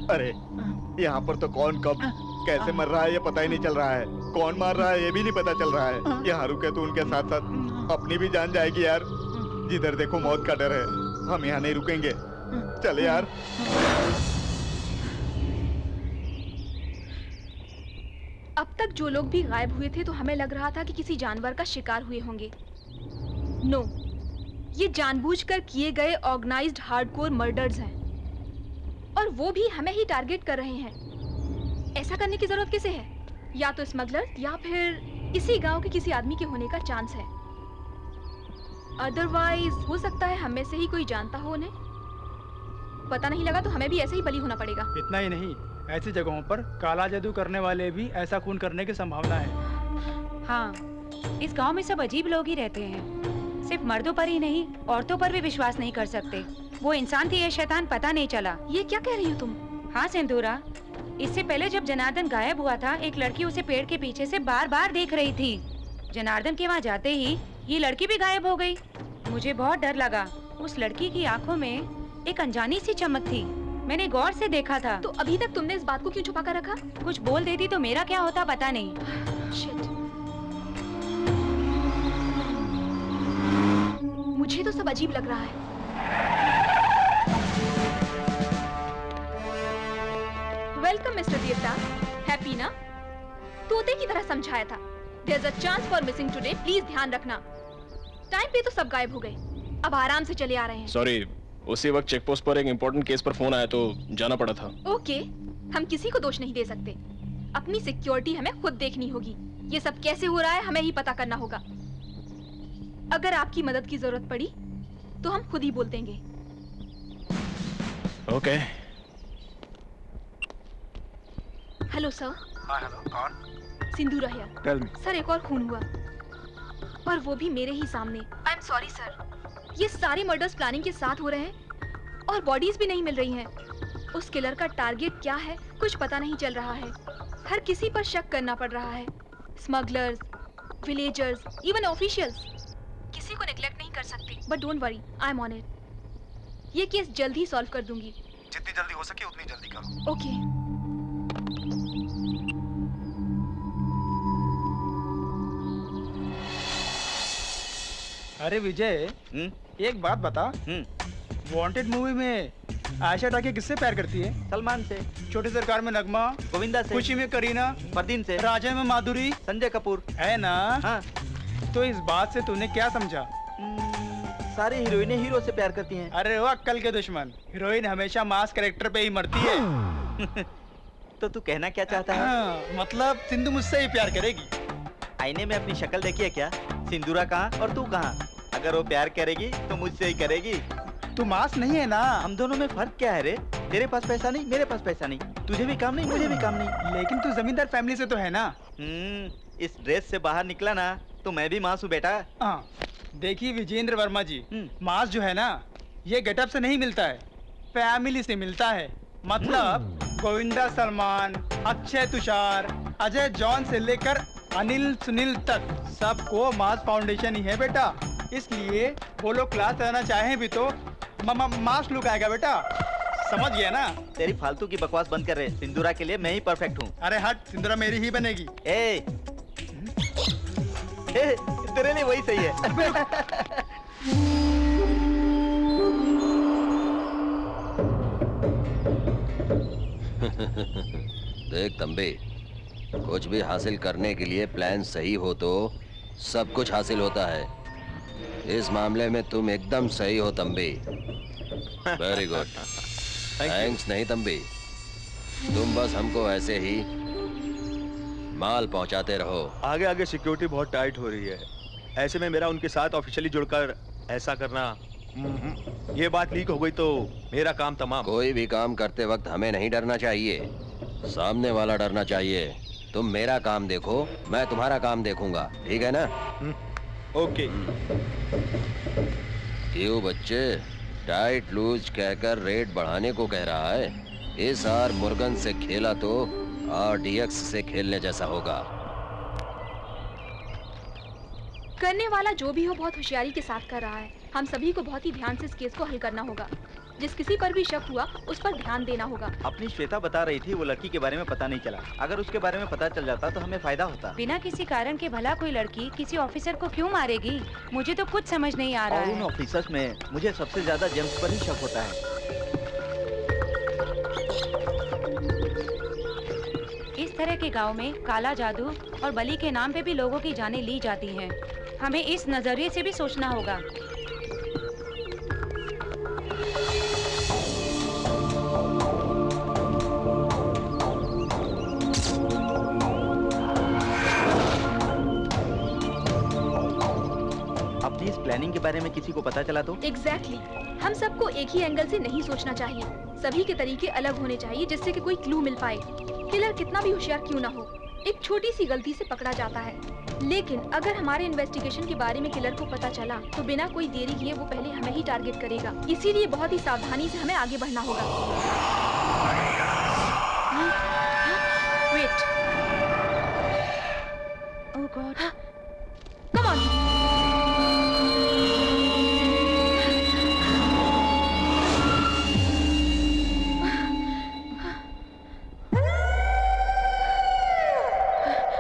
अरे यहाँ पर तो कौन कब कैसे मर रहा है ये पता ही नहीं चल रहा है, कौन मार रहा है ये भी नहीं पता चल रहा है। यहाँ रुके तो उनके साथ साथ अपनी भी जान जाएगी यार। जिधर देखो मौत का डर है, हम यहाँ नहीं रुकेंगे। चले यार। अब तक जो लोग भी गायब हुए थे तो हमें लग रहा था कि किसी जानवर का शिकार हुए होंगे। नो, ये जानबूझकर किए गए ऑर्गेनाइज्ड हार्डकोर मर्डर्स हैं और वो भी हमें ही टारगेट कर रहे हैं। ऐसा करने की जरूरत किसे है? या तो स्मगलर या फिर इसी गांव के किसी आदमी के होने का चांस है। अदरवाइज हो सकता है हम में से ही कोई जानता हो उन्हें। पता नहीं लगा तो हमें भी ऐसे ही बली होना पड़ेगा। इतना ही नहीं, ऐसी जगहों पर काला जादू करने वाले भी ऐसा खून करने की संभावना है। हाँ, इस गांव में सब अजीब लोग ही रहते हैं। सिर्फ मर्दों पर ही नहीं, औरतों पर भी विश्वास नहीं कर सकते। वो इंसान थी या शैतान पता नहीं चला। ये क्या कह रही हो तुम? हाँ सिंदूरा, इससे पहले जब जनार्दन गायब हुआ था, एक लड़की उसे पेड़ के पीछे से बार बार देख रही थी। जनार्दन के वहाँ जाते ही ये लड़की भी गायब हो गई। मुझे बहुत डर लगा। उस लड़की की आंखों में एक अनजानी सी चमक थी। मैंने गौर से देखा था। तो अभी तक तुमने इस बात को क्यों छुपा कर रखा? कुछ बोल देती तो मेरा क्या होता पता नहीं। शिट। मुझे तो सब अजीब लग रहा है। वेलकम मिस्टर देवता। हैप्पी ना? तोते की तरह समझाया था। There's a chance for missing today. Please ध्यान रखना। टाइम पे तो सब गायब हो गए। अब आराम से चले आ रहे हैं। सॉरी, उसी वक्त चेक पोस्ट पर एक इम्पोर्टेंट केस पर फोन आया तो जाना पड़ा था। ओके, हम किसी को दोष नहीं दे सकते। अपनी सिक्योरिटी हमें खुद देखनी होगी। ये सब कैसे हो रहा है हमें ही पता करना होगा। अगर आपकी मदद की जरूरत पड़ी तो हम खुद ही बोल देंगे। ओके। Hello sir. हाँ हेलो, कौन? सिंदूरा हियर। Tell me. सर, एक और खून हुआ और वो भी मेरे ही सामने। आई एम सॉरी सर। ये सारे मर्डर्स प्लानिंग के साथ हो रहे हैं और बॉडीज भी नहीं मिल रही हैं। उस किलर का टारगेट क्या है कुछ पता नहीं चल रहा है। हर किसी पर शक करना पड़ रहा है। Smugglers, villagers, even officials. किसी को नेग्लेक्ट नहीं कर सकते। But don't worry, I am on it. ये केस जल्द ही सॉल्व कर दूंगी। जितनी जल्दी हो सके उतनी जल्दी करो। ओके। अरे विजय, एक बात बता। वांटेड मूवी में आयशा टाकी किससे प्यार करती है? सलमान से। छोटी सरकार में नगमा, गोविंदा से। खुशी में करीना, परदीन से। राजा में माधुरी, संजय कपूर। है ना? हाँ। तो इस बात से तूने क्या समझा? सारी हीरोइनें हीरो से प्यार करती हैं। अरे वो अक्कल के दुश्मन। हीरोइन हमेशा मास कैरेक्टर पे ही मरती है। तो तू कहना क्या चाहता है? हाँ, मतलब सिंधु मुझसे ही प्यार करेगी। आईने में अपनी शक्ल देखी है क्या? सिंदूरा कहाँ और तू कहाँ? अगर वो प्यार करेगी तो मुझसे ही करेगी। तू मास नहीं है ना? हम दोनों में फर्क क्या है रे? तेरे पास पैसा नहीं, मेरे पास पैसा नहीं। तुझे भी काम नहीं, मुझे भी काम नहीं। लेकिन तू जमींदार फैमिली से तो है ना? इस ड्रेस से बाहर निकला ना तो मैं भी मास हूँ बेटा। हाँ, देखिए विजेंद्र वर्मा जी, मास जो है ना ये गेटअप से नहीं मिलता है, फैमिली से मिलता है। मतलब गोविंदा सलमान, अक्षय तुषार, अजय जॉन से लेकर अनिल सुनील तक सबको मास फाउंडेशन ही है बेटा। इसलिए वो लोग क्लास रहना चाहें भी तो मास्क लुक आएगा बेटा, समझ गया ना? तेरी फालतू की बकवास बंद कर रहे, सिंदूरा के लिए मैं ही परफेक्ट हूँ। अरे हट, सिंदूरा मेरी ही बनेगी। ए, तेरे लिए वही सही है। देख तंबी, कुछ भी हासिल करने के लिए प्लान सही हो तो सब कुछ हासिल होता है। इस मामले में तुम एकदम सही हो तंबी। Very good. थैंक्स नहीं तंबी, तुम बस हमको ऐसे ही माल पहुंचाते रहो। आगे आगे सिक्योरिटी बहुत टाइट हो रही है, ऐसे में मेरा उनके साथ ऑफिशियली जुड़कर ऐसा करना, ये बात लीक हो गई तो मेरा काम तमाम। कोई भी काम करते वक्त हमें नहीं डरना चाहिए, सामने वाला डरना चाहिए। तुम मेरा काम देखो, मैं तुम्हारा काम देखूंगा, ठीक है ना? ओके। क्यों बच्चे, टाइट लूज कहकर रेट बढ़ाने को कह रहा है? इस बार मुर्गन से खेला तो RDX से खेलने जैसा होगा। करने वाला जो भी हो बहुत होशियारी के साथ कर रहा है। हम सभी को बहुत ही ध्यान से इस केस को हल करना होगा। जिस किसी पर भी शक हुआ उस पर ध्यान देना होगा। अपनी श्वेता बता रही थी वो लड़की के बारे में पता नहीं चला, अगर उसके बारे में पता चल जाता तो हमें फायदा होता। बिना किसी कारण के भला कोई लड़की किसी ऑफिसर को क्यों मारेगी? मुझे तो कुछ समझ नहीं आ रहा है। उन ऑफिसर्स में मुझे सबसे ज्यादा जेम्स पर ही शक होता है। इस तरह के गांव में काला जादू और बलि के नाम पे भी लोगों की जानें ली जाती हैं। हमें इस नजरिए से भी सोचना होगा। अपनी इस प्लानिंग के बारे में किसी को पता चला तो? एग्जैक्टली। हम सबको एक ही एंगल से नहीं सोचना चाहिए, सभी के तरीके अलग होने चाहिए जिससे कि कोई क्लू मिल पाए। किलर कितना भी होशियार क्यों ना हो, एक छोटी सी गलती से पकड़ा जाता है। लेकिन अगर हमारे इन्वेस्टिगेशन के बारे में किलर को पता चला तो बिना कोई देरी किए वो पहले हमें ही टारगेट करेगा। इसीलिए बहुत ही सावधानी से हमें आगे बढ़ना होगा। Wait, oh god, come on.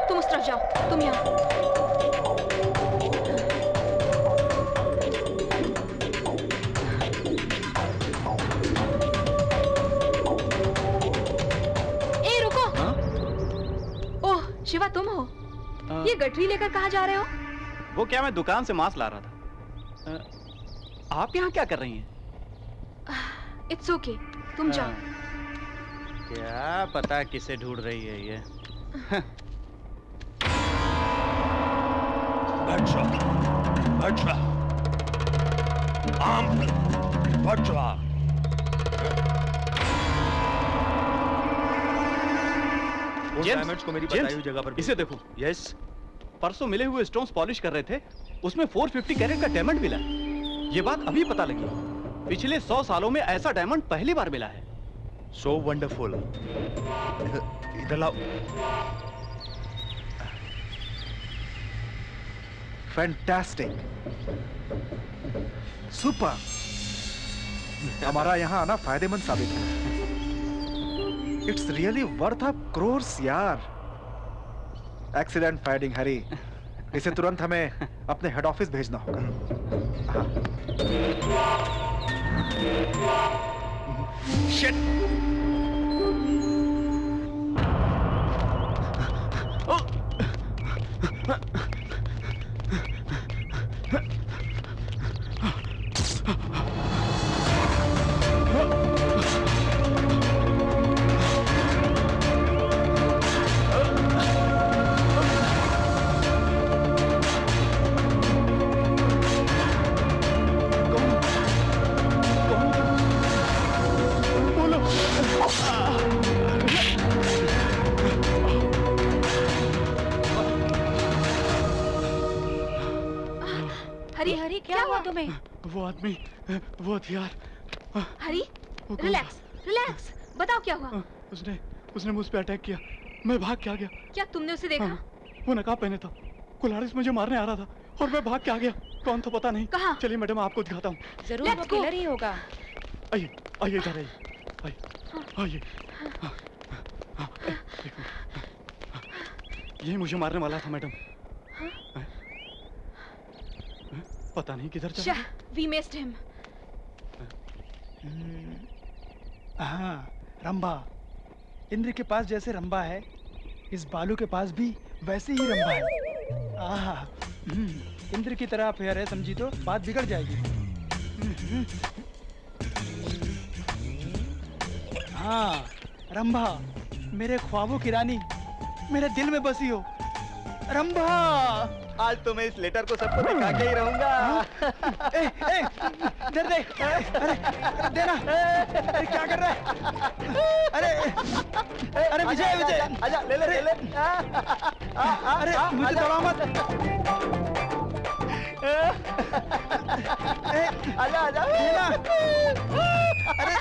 तुम उस तरफ जाओ, तुम यहाँ। ए रुको। ओह शिवा, तुम हो? ये गठरी लेकर कहाँ जा रहे हो? वो क्या, मैं दुकान से मांस ला रहा था। आप यहाँ क्या कर रही हैं? इट्स ओके, तुम जाओ। क्या पता किसे ढूंढ रही है ये। डायमंड्स को मेरी बताई हुई जगह पर इसे देखो। यस, परसों मिले हुए स्टोन्स पॉलिश कर रहे थे, उसमें 450 कैरेट का डायमंड मिला। ये बात अभी पता लगी। पिछले 100 सालों में ऐसा डायमंड पहली बार मिला है। So wonderful. इधर लाओ। Fantastic, super. हमारा यहाँ आना फायदेमंद साबित है। इट्स रियली वर्थ अ क्रोर्स यार। एक्सीडेंट फाइंडिंग हरी, इसे तुरंत हमें अपने हेड ऑफिस भेजना होगा। शिट। हरी क्या हुआ तुम्हें? वो आदमी, वो हथियार। हरी, रिलैक्स, रिलैक्स। बताओ क्या हुआ? उसने मुझ पे अटैक किया, मैं भाग के आ गया। क्या तुमने उसे देखा? वो नकाब पहने था, कुल्हाड़ी से मुझे मारने आ रहा था और मैं भाग के आ गया। कौन तो पता नहीं। कहाँ? चलिए मैडम आपको दिखाता हूँ। जरूर वो किलर ही होगा। आइए आइए इधर आइए, आइए। यही मुझे मारने वाला था मैडम। पता नहीं किधर चला। We missed him. हाँ, रंभा। इंद्र के पास जैसे रंभा है, इस बालू के पास भी वैसे ही रंभा है। आहा, इंद्र की तरह फेयर है, समझी तो बात बिगड़ जाएगी। हाँ, रंभा, मेरे ख्वाबों की रानी, मेरे दिल में बसी हो। रंभा, आज तो मैं इस लेटर को सबको दिखा के ही रहूंगा। दे दे, अरे देना, अरे क्या कर रहा है? अरे विजय विजय, आजा ले ले ले ले। अरे मुझे दबा मत। आजा आजा देना, अरे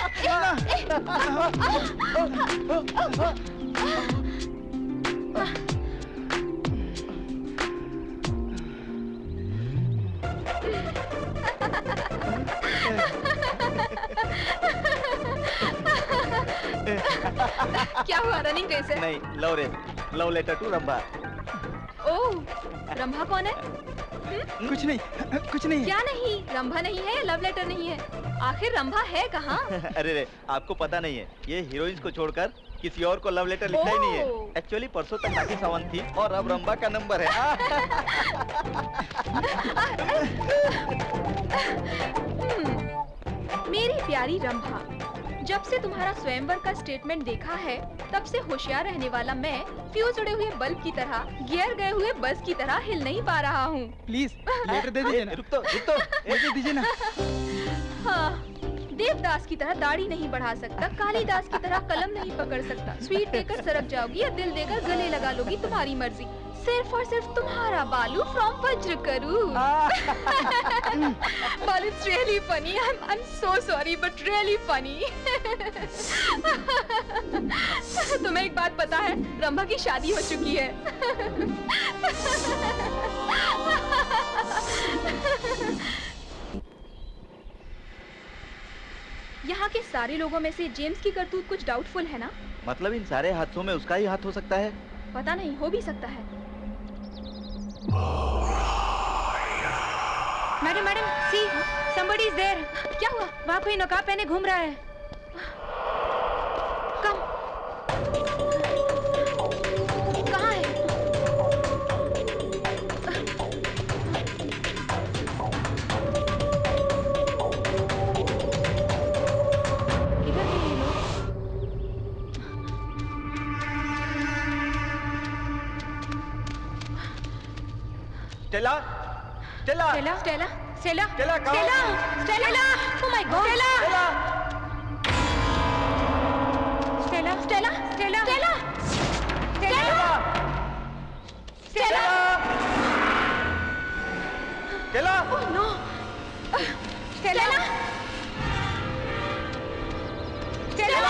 क्या हुआ? रनिंग रेस है? नहीं, love race, love letter to Rambha. Oh, Rambha कौन है? कुछ नहीं, कुछ नहीं। क्या नहीं? रंभा नहीं है, लव लेटर नहीं है। आखिर रंभा है कहाँ? अरे रे, आपको पता नहीं है, ये हीरोइंस को छोड़कर किसी और को लव लेटर लिखता ही नहीं है। एक्चुअली परसों तक राखी सावंत थी और अब रंभा का नंबर है। मेरी प्यारी रंभा, जब से तुम्हारा स्वयंवर का स्टेटमेंट देखा है, तब से होशियार रहने वाला मैं फ्यूज उड़े हुए बल्ब की तरह, गियर गए हुए बस की तरह हिल नहीं पा रहा हूँ। प्लीज लेटर दे दीजिए ना। रुक तो दे दीजिए ना। हाँ, देवदास की तरह दाढ़ी नहीं बढ़ा सकता, कालिदास की तरह कलम नहीं पकड़ सकता। स्वीट देकर सरक जाओगी या दिल देकर गले लगा लोगी, तुम्हारी मर्जी। सिर्फ और सिर्फ तुम्हारा बालू फ्रॉम वज्र करूं। बालू, it's really funny. I'm so sorry, but really funny. तुम्हें एक बात पता है? रंभा की शादी हो चुकी है। यहाँ के सारे लोगों में से जेम्स की करतूत कुछ डाउटफुल है ना? मतलब इन सारे हादसों में उसका ही हाथ हो सकता है? पता नहीं, हो भी सकता है। Madam madam, see, somebody is there. क्या हुआ? वहाँ कोई नकाब पहने घूम रहा है। कम। कहाँ है? इधर है ये लोग। Stella, Stella, Stella, Stella, Stella, Stella, Stella, Stella, oh my God, Stella, Stella, Stella, Stella, Stella, Stella, Stella, Stella, Oh no! Stella, Stella,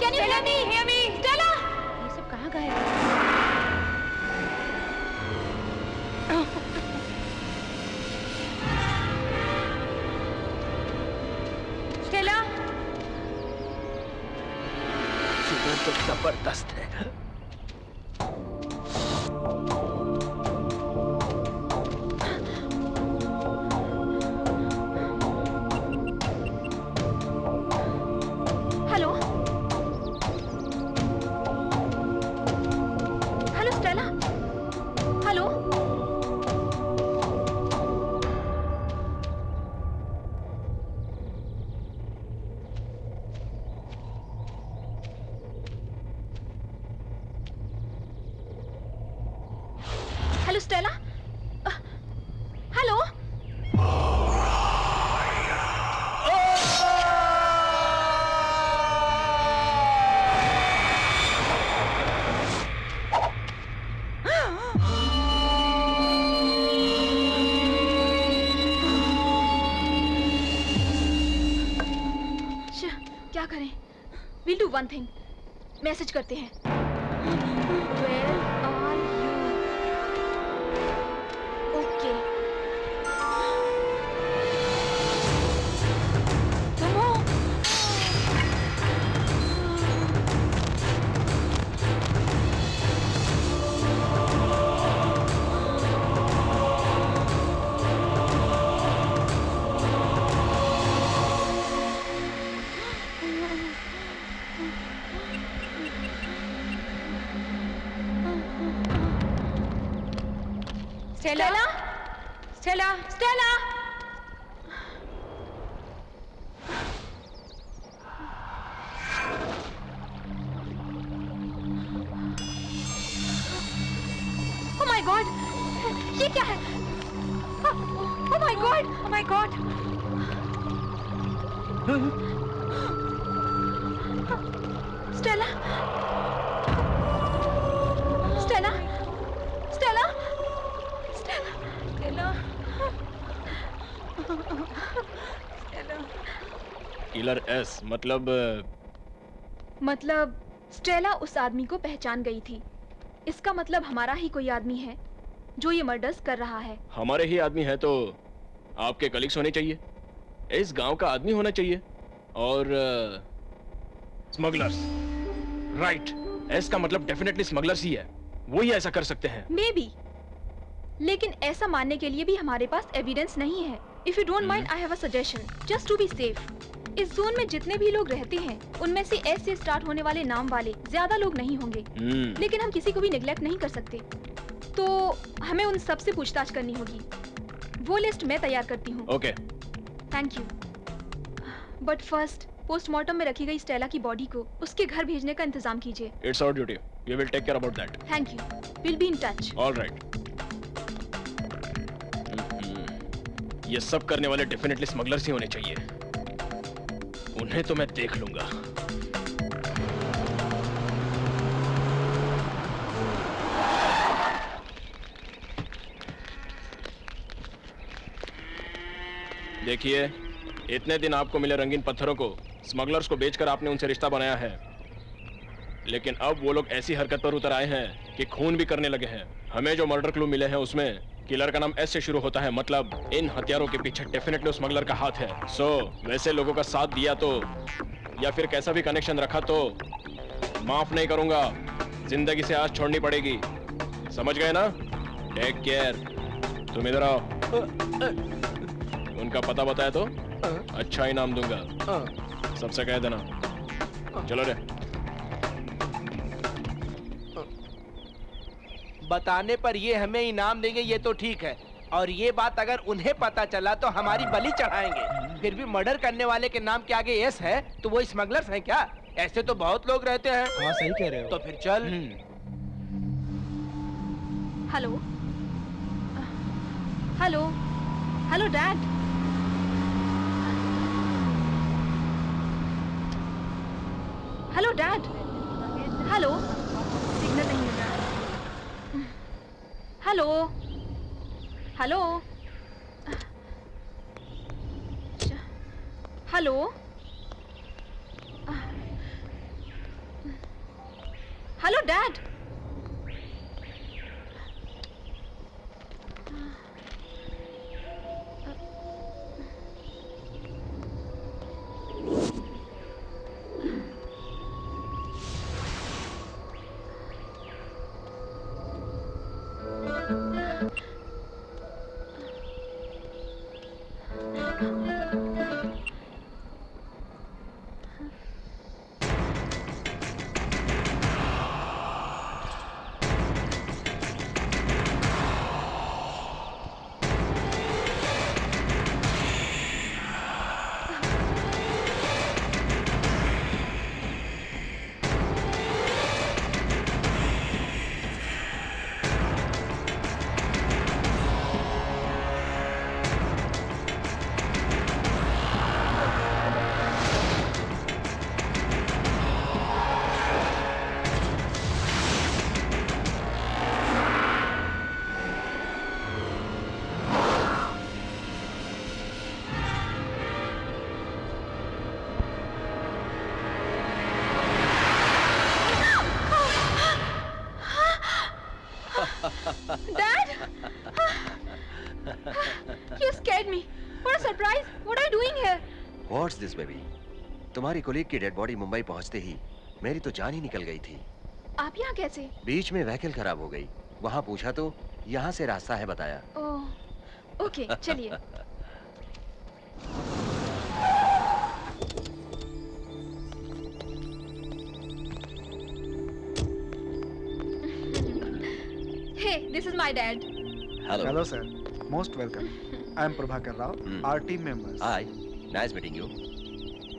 Can you hear me? hear me, Stella! ये सब कहाँ गए? स्टेला, शुगर तो जबरदस्त है। Hello, hello Stella, hello. Hello Stella, hello. क्या करें? We'll do one thing. Message करते हैं। Where are you? Okay. Stella Stella Stella oh my God, ये क्या है? Oh my God, oh my God. Stella, Stella, Stella, Stella, Stella. Killer S मतलब Stella उस आदमी को पहचान गई थी। इसका मतलब हमारा ही कोई आदमी है जो ये मर्डर्स कर रहा है। हमारे ही आदमी है तो आपके कलीग्स होने चाहिए, इस गांव का आदमी होना चाहिए और स्मगलर्स। राइट, एस का मतलब डेफिनेटली स्मगलर्स ही है, वो ही ऐसा कर सकते हैं। मे बी, लेकिन ऐसा मानने के लिए भी हमारे पास एविडेंस नहीं है। If you don't mind, I have a suggestion, just to be safe. इस जोन में जितने भी लोग रहते हैं उनमें से एस से स्टार्ट होने वाले नाम वाले ज्यादा लोग नहीं होंगे, लेकिन हम किसी को भी निगलेक्ट नहीं कर सकते, तो हमें उन सब से पूछताछ करनी होगी। वो लिस्ट मैं तैयार करती हूँ। Okay, thank you. But first postmortem में रखी गई स्टेला की बॉडी को उसके घर भेजने का इंतजाम कीजिए। It's our duty, we will take care about that. Thank you, will be in touch. Alright. ये सब करने वाले डेफिनेटली स्मगलर्स ही होने चाहिए, उन्हें तो मैं देख लूंगा। देखिए, इतने दिन आपको मिले रंगीन पत्थरों को स्मगलर्स को बेचकर आपने उनसे रिश्ता बनाया है, लेकिन अब वो लोग ऐसी हरकत पर उतर आए हैं कि खून भी करने लगे हैं। हमें जो मर्डर क्लू मिले हैं उसमें किलर का नाम एस से शुरू होता है, मतलब इन हथियारों के पीछे डेफिनेटली उस स्मगलर का हाथ है। सो वैसे लोगों का साथ दिया तो या फिर कैसा भी कनेक्शन रखा तो माफ नहीं करूंगा, जिंदगी से आस छोड़नी पड़ेगी, समझ गए ना? Take care. तुम इधर आओ। उनका पता बताया तो अच्छा इनाम दूंगा, सबसे कह देना। चलो रे। बताने पर ये हमें इनाम देंगे ये तो ठीक है, और ये बात अगर उन्हें पता चला तो हमारी बलि चढ़ाएंगे। फिर भी मर्डर करने वाले के नाम के आगे एस है तो वो स्मगलर्स हैं क्या? ऐसे तो बहुत लोग रहते हैं। हाँ सही कह रहे हो। तो फिर चल। Hello, hello, hello dad. Hello dad, hello, signal नहीं मिल रहा। Hello, hello, hello, hello dad. Dad! You scared me. What a surprise. What are you doing here? What's this, baby? तुम्हारी कोलीग की डेड बॉडी मुंबई पहुंचते ही मेरी तो जान ही निकल गई थी। आप यहाँ कैसे? बीच में व्हीकल खराब हो गई, वहाँ पूछा तो यहाँ से रास्ता है बताया। ओह, ओके, चलिए। Hey, this is my dad. Hello. Hello, sir. Most welcome. I am Prabhakar Rao, our team members. Hi. Nice meeting you.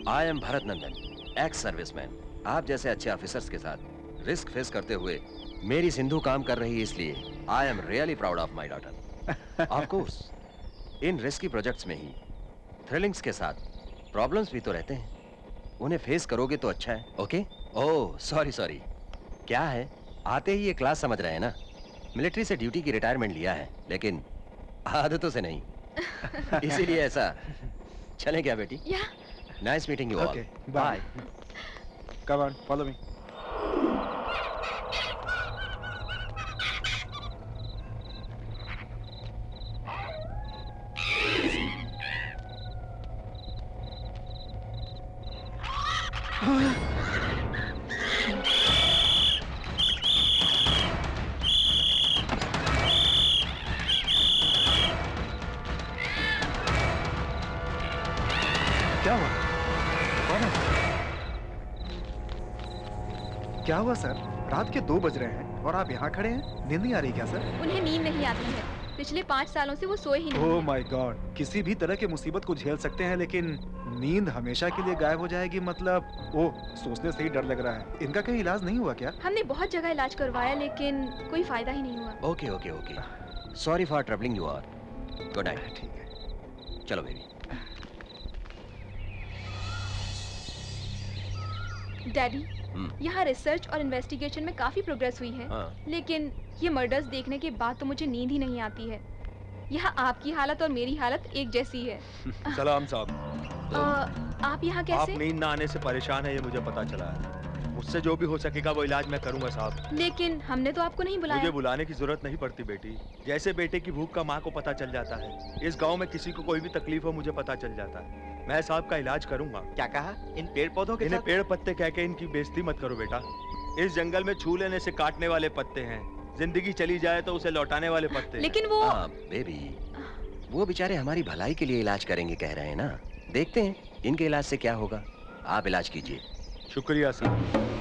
I am Bharat Nandan, ex-सर्विसमैन। आप जैसे अच्छे ऑफिसर्स के साथ रिस्क फेस करते हुए मेरी सिंधु काम कर रही है, इसलिए I am really proud of my daughter. Of course in risky projects में ही थ्रिलिंग्स के साथ प्रॉब्लम्स भी तो रहते हैं, उन्हें फेस करोगे तो अच्छा है। ओके? ओह सॉरी, क्या है, आते ही ये क्लास समझ रहे हैं ना, मिलिट्री से ड्यूटी की रिटायरमेंट लिया है, लेकिन आदतों से नहीं। इसीलिए ऐसा। चलें क्या बेटी? Nice meeting you all. Okay, bye. Come on, follow me. क्या हुआ? कौन है? क्या हुआ सर? रात के 2 बज रहे हैं और आप यहाँ खड़े हैं? नींद नहीं आ रही क्या सर? उन्हें नींद नहीं आती है। पिछले 5 सालों से वो सोए ही नहीं। Oh my God! किसी भी तरह की मुसीबत को झेल सकते हैं, लेकिन नींद हमेशा के लिए गायब हो जाएगी, मतलब ओह, सोचने से ही डर लग रहा है। इनका कहीं इलाज नहीं हुआ क्या? हमने बहुत जगह इलाज करवाया, लेकिन कोई फायदा ही नहीं हुआ। Okay. Sorry for troubling you all. Good night. ठीक है, चलो बेबी। डैडी, यहाँ रिसर्च और इन्वेस्टिगेशन में काफी प्रोग्रेस हुई है, लेकिन ये मर्डर्स देखने के बाद तो मुझे नींद ही नहीं आती है। यहाँ आपकी हालत और मेरी हालत एक जैसी है। सलाम साहब। आप यहाँ कैसे? आप नींद ना आने से परेशान है, ये मुझे पता चला है। मुझसे जो भी हो सकेगा वो इलाज मैं करूंगा साहब। लेकिन हमने तो आपको नहीं बुलाया। मुझे बुलाने की जरूरत नहीं पड़ती बेटी। जैसे बेटे की भूख का माँ को पता चल जाता है, इस गाँव में किसी को कोई भी तकलीफ हो मुझे पता चल जाता है। मैं साहब का इलाज करूंगा। क्या कहा? इन पेड़ पौधों के इन्हें साथ? पेड़ पत्ते कह के इनकी बेइज्जती मत करो बेटा। इस जंगल में छू लेने से काटने वाले पत्ते हैं, जिंदगी चली जाए तो उसे लौटाने वाले पत्ते। लेकिन वो बेबी, वो बेचारे हमारी भलाई के लिए इलाज करेंगे कह रहे हैं ना, देखते हैं इनके इलाज से क्या होगा। आप इलाज कीजिए। शुक्रिया सर।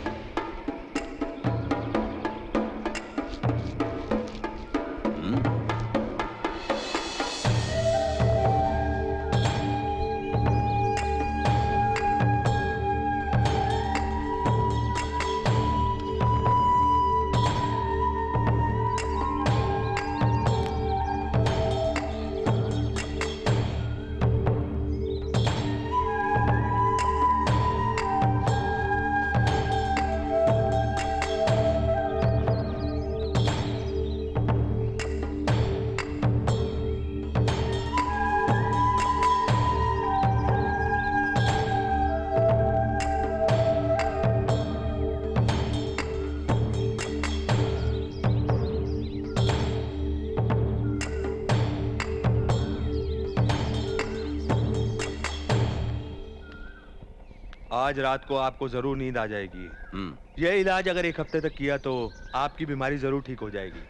आज रात को आपको जरूर नींद आ जाएगी। यह इलाज अगर 1 हफ्ते तक किया तो आपकी बीमारी जरूर ठीक हो जाएगी।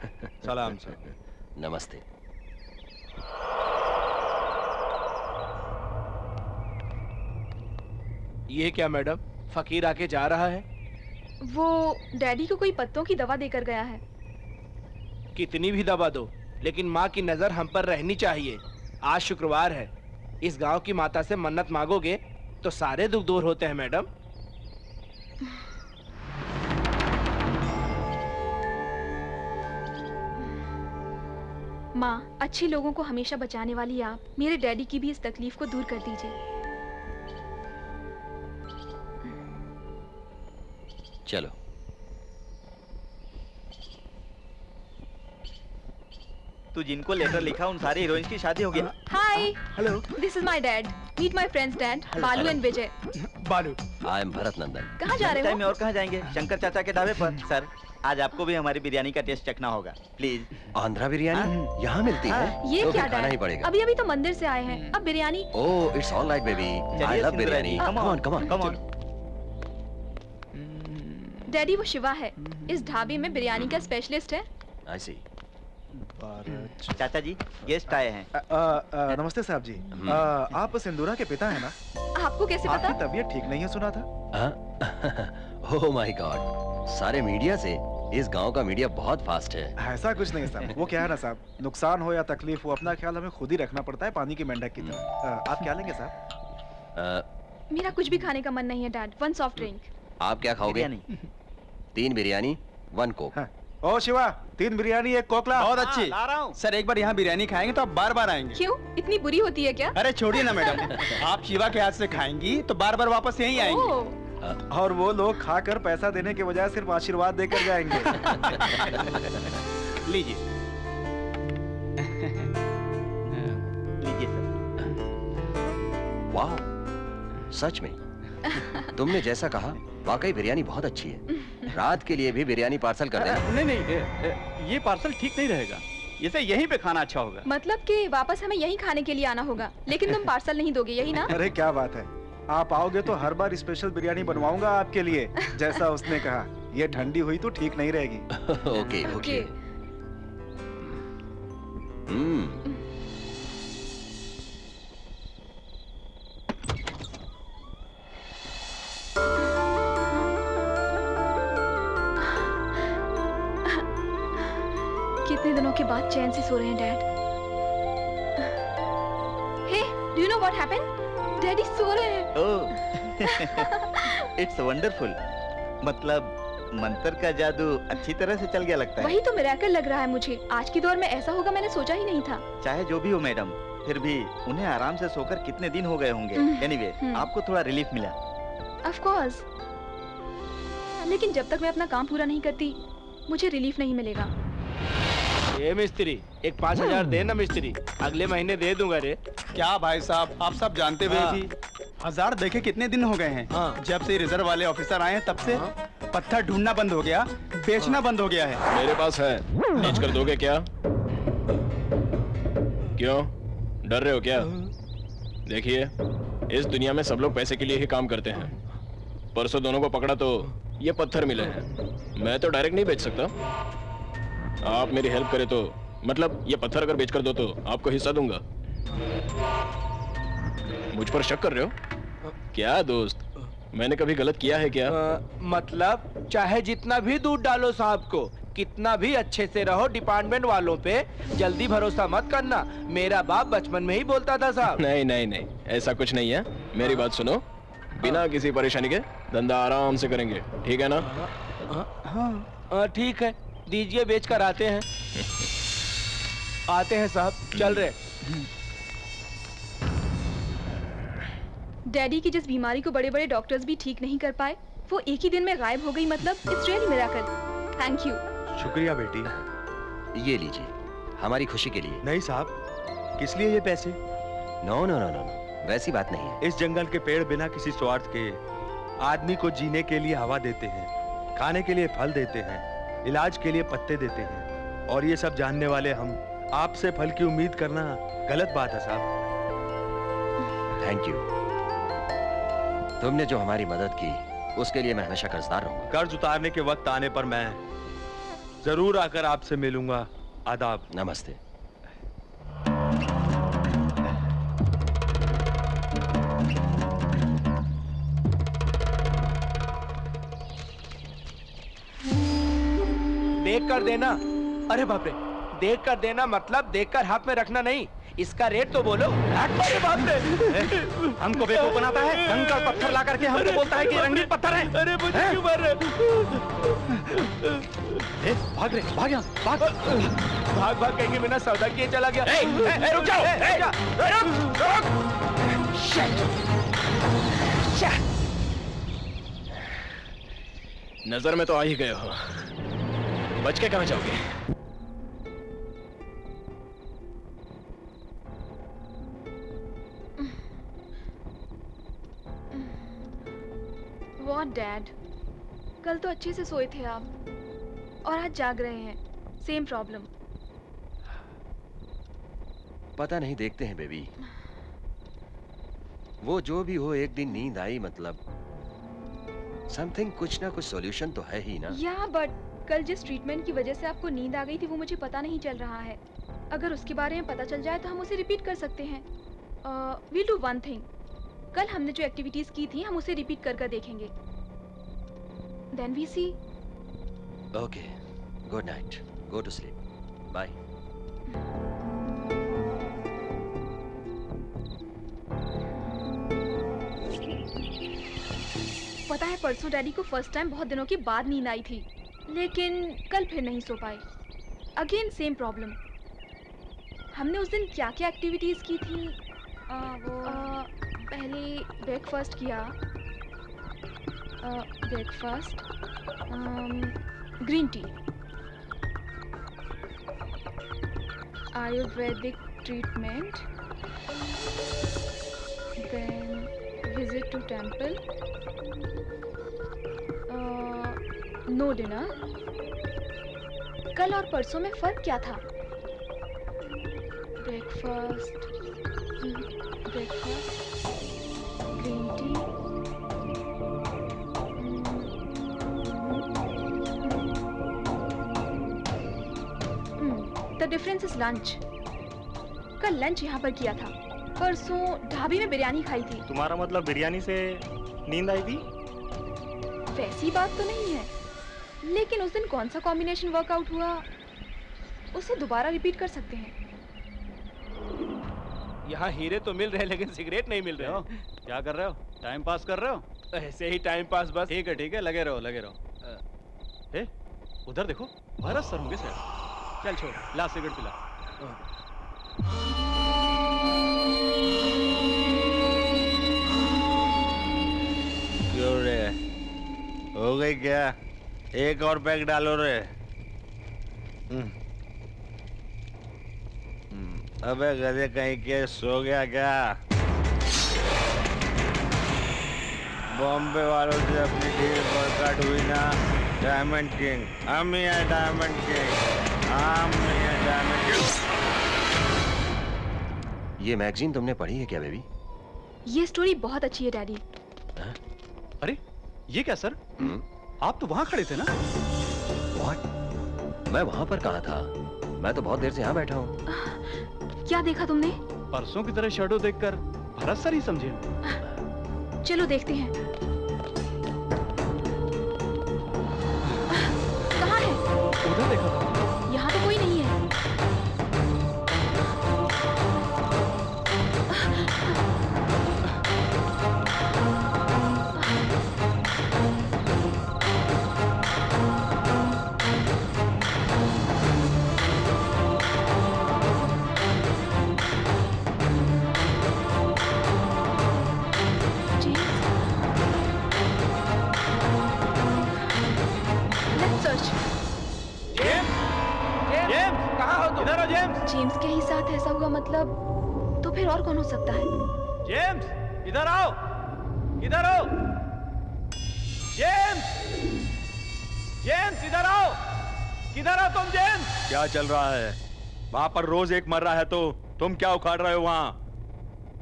सलाम सर। नमस्ते। ये क्या मैडम, फकीर आके जा रहा है? वो डैडी को कोई पत्तों की दवा देकर गया है। कितनी भी दवा दो, लेकिन माँ की नजर हम पर रहनी चाहिए। आज शुक्रवार है, इस गांव की माता से मन्नत मांगोगे तो सारे दुख दूर होते हैं मैडम। माँ, अच्छे लोगों को हमेशा बचाने वाली आप मेरे डैडी की भी इस तकलीफ को दूर कर दीजिए। चलो। तू जिनको लेटर लिखा उन सारे हीरोइंस की शादी हो गई। Hi, hello, this is my dad. Meet my friends dad, Balu and Vijay. Balu, I M Bharat नंदन। कहाँ जा रहे हो? टाइम में और कहाँ जाएंगे? शंकर चाचा के ढाबे पर। सर, आज आपको भी हमारी बिरयानी का टेस्ट चखना होगा, प्लीज। आंध्रा बिरयानी यहाँ मिलती है? ये तो क्या खाना ही डैड? पड़ेगा। अभी तो मंदिर से आए हैं, अब biryani. Oh, it's all right baby. I love biryani. Come on, come on, come on. Daddy, वो शिवा है, इस ढाबे में बिरयानी का स्पेशलिस्ट है। आई सी। चाचा जी, गेस्ट आए हैं। नमस्ते साहब जी। आप सिंदूरा के पिता हैं ना? आपको कैसे पता? आपकी तबीयत ठीक नहीं है सुना था। ओह माय गॉड, सारे मीडिया से इस गांव का मीडिया बहुत फास्ट है। ऐसा कुछ नहीं साहब, वो क्या है ना साहब, नुकसान हो या तकलीफ हो, अपना ख्याल हमें खुद ही रखना पड़ता है, पानी की मेंढक की तरह। आप क्या लेंगे साहब? मेरा कुछ भी खाने का मन नहीं है डैड, 1 सॉफ्ट ड्रिंक। आप क्या खाओगे? 3 बिरयानी 1 कोक। ओ शिवा, 3 बिरयानी 1 कोक ला। बहुत अच्छी। सर एक बार यहाँ बिरयानी खाएंगे तो आप बार बार आएंगे। क्यों, इतनी बुरी होती है क्या? अरे छोड़िए ना मैडम, आप शिवा के हाथ से खाएंगी तो बार बार वापस यहीं आएंगे। और वो लोग खाकर पैसा देने के बजाय सिर्फ आशीर्वाद देकर जाएंगे। लीजिए लीजिए सर। वाह, सच में तुमने जैसा कहा, वाकई बिरयानी बहुत अच्छी है। रात के लिए भी बिरयानी पार्सल कर देना। नहीं नहीं, ये पार्सल ठीक नहीं रहेगा, इसे यहीं पे खाना अच्छा होगा। मतलब कि वापस हमें यहीं खाने के लिए आना होगा, लेकिन तुम पार्सल नहीं दोगे, यही ना? अरे क्या बात है, आप आओगे तो हर बार स्पेशल बिरयानी बनवाऊंगा आपके लिए, जैसा उसने कहा। ये ठंडी हुई तो ठीक नहीं रहेगी। Okay okay. कितने दिनों के बाद चैन से सो रहे हैं dad. Hey, do you know what happened? Daddy सो रहे हैं। It's wonderful. मतलब मंत्र का जादू अच्छी तरह से चल गया लगता है। वही तो मिरेकल लग रहा है मुझे। आज के दौर में ऐसा होगा मैंने सोचा ही नहीं था। चाहे जो भी हो मैडम, फिर भी उन्हें आराम से सोकर कितने दिन हो गए होंगे। एनीवे, आपको थोड़ा रिलीफ मिला। ऑफ कोर्स, लेकिन जब तक मैं अपना काम पूरा नहीं करती मुझे रिलीफ नहीं मिलेगा। ये मिस्त्री, एक 5000 दे ना मिस्त्री, अगले महीने दे दूंगा रे। क्या भाई साहब, आप सब जानते हुए भी 1000 देखे कितने दिन हो गए हैं। जब से रिजर्व वाले ऑफिसर आए हैं तब से पत्थर ढूंढना बंद हो गया, बेचना बंद हो गया है। मेरे पास है, बेच कर दोगे क्या? क्यों डर रहे हो क्या? देखिए, इस दुनिया में सब लोग पैसे के लिए ही काम करते हैं। परसों दोनों को पकड़ा तो ये पत्थर मिले हैं। मैं तो डायरेक्ट नहीं बेच सकता। आप मेरी हेल्प करें तो, मतलब ये पत्थर अगर बेच कर दो तो आपको हिस्सा दूंगा। मुझ पर शक कर रहे हो क्या दोस्त? मैंने कभी गलत किया है क्या? मतलब चाहे जितना भी दूध डालो साहब को, कितना भी अच्छे से रहो, डिपार्टमेंट वालों पे जल्दी भरोसा मत करना। मेरा बाप बचपन में ही बोलता था साहब। नहीं नहीं नहीं, ऐसा कुछ नहीं है। मेरी बात सुनो, बिना किसी परेशानी के धंधा आराम से करेंगे, ठीक है ना? हाँ ठीक है, दीजिए, बेच कर आते हैं। आते हैं साहब, चल रहे। डैडी की जिस बीमारी को बड़े बड़े डॉक्टर्स भी ठीक नहीं कर पाए, वो एक ही दिन में गायब हो गई। मतलब it's really miracle. Thank you. शुक्रिया बेटी। ये लीजिए, हमारी खुशी के लिए। नहीं साहब, किस लिए ये पैसे? नो नो नो नो, वैसी बात नहीं है। इस जंगल के पेड़ बिना किसी स्वार्थ के आदमी को जीने के लिए हवा देते हैं, खाने के लिए फल देते हैं, इलाज के लिए पत्ते देते हैं, और ये सब जानने वाले हम आपसे फल की उम्मीद करना गलत बात है साहब। Thank you. तुमने जो हमारी मदद की उसके लिए मैं हमेशा कर्जदार रहूंगा। कर्ज उतारने के वक्त आने पर मैं जरूर आकर आपसे मिलूंगा। आदाब। नमस्ते। देख कर देना। अरे बाप रे, देख कर देना मतलब देख कर हाथ में रखना नहीं। इसका रेट तो बोलो। अरे बाप रे, हमको बेवकूफ बनाता है, कंकड़ पत्थर ला करके हमको बोलता है कि रंगीन पत्थर है। अरे मुझे क्यों मार रहे? भाग रे, भाग यहाँ, भाग। भाग भाग कहीं बिना सौदा किए चला गया। रुक जाओ, नजर में तो आ ही गए हो, बच के कहाँ जाओगे? What डैड, कल तो अच्छे से सोए थे आप और आज जाग रहे हैं। Same problem. पता नहीं, देखते हैं बेबी। वो जो भी हो, एक दिन नींद आई मतलब समथिंग, कुछ ना कुछ सॉल्यूशन तो है ही ना। या बट कल जिस ट्रीटमेंट की वजह से आपको नींद आ गई थी वो मुझे पता नहीं चल रहा है। अगर उसके बारे में पता चल जाए तो हम उसे रिपीट कर सकते हैं। वील डू वन थिंग, कल हमने जो एक्टिविटीज की थी हम उसे रिपीट कर देखेंगे। Then we see. Okay. Good night, go to sleep, bye. पता है परसों डैडी को फर्स्ट टाइम बहुत दिनों के बाद नींद आई थी, लेकिन कल फिर नहीं सो पाए। Again same problem. हमने उस दिन क्या क्या एक्टिविटीज़ की थी? पहले ब्रेकफास्ट किया, green tea, Ayurvedic treatment, then visit to temple, no dinner. कल और परसों में फ़र्क क्या था? Breakfast, green tea, the difference is lunch. कल लंच यहाँ पर किया था, परसों ढाबे में बिरयानी खाई थी। तुम्हारा मतलब बिरयानी से नींद आई थी? वैसी बात तो नहीं है, लेकिन उस दिन कौन सा कॉम्बिनेशन वर्कआउट हुआ उसे दोबारा रिपीट कर सकते हैं। यहाँ हीरे तो मिल रहे हैं लेकिन सिगरेट नहीं मिल रहे हो। क्या कर रहे हो? टाइम पास कर रहे हो? ऐसे ही टाइम पास बस। ठीक है, लगे रहो लगे रहो। ए, उधर देखो, भारत सर होंगे शायद। चल छोड़, ला सिगरेट पिला। क्यों रे, हो गई क्या? एक और पैक डालो रे। अबे गधे कहीं के, सो गया क्या? बॉम्बे वालों से अपनी डील वर्कआउट हुई ना? डायमंड किंग, हम ही हैं डायमंड किंग, हम ही हैं डायमंड किंग। ये मैगजीन तुमने पढ़ी है क्या बेबी? ये स्टोरी बहुत अच्छी है डैडी। अरे ये क्या सर? आप तो वहाँ खड़े थे ना? What? मैं वहाँ पर कहाँ था? मैं तो बहुत देर से यहाँ बैठा हूँ। क्या देखा तुमने? परसों की तरह शैडो देखकर भरत सर ही समझे। चलो देखते हैं। कहाँ है? उधर देखा था। यहाँ तो कोई नहीं है। जेम्स के ही साथ ऐसा हुआ मतलब, तो फिर और कौन हो सकता है? जेम्स, इधर आओ, इधर आओ। जेम्स, जेम्स इधर आओ, किधर हो तुम जेम्स? क्या चल रहा है वहाँ पर? रोज एक मर रहा है तो तुम क्या उखाड़ रहे हो वहाँ?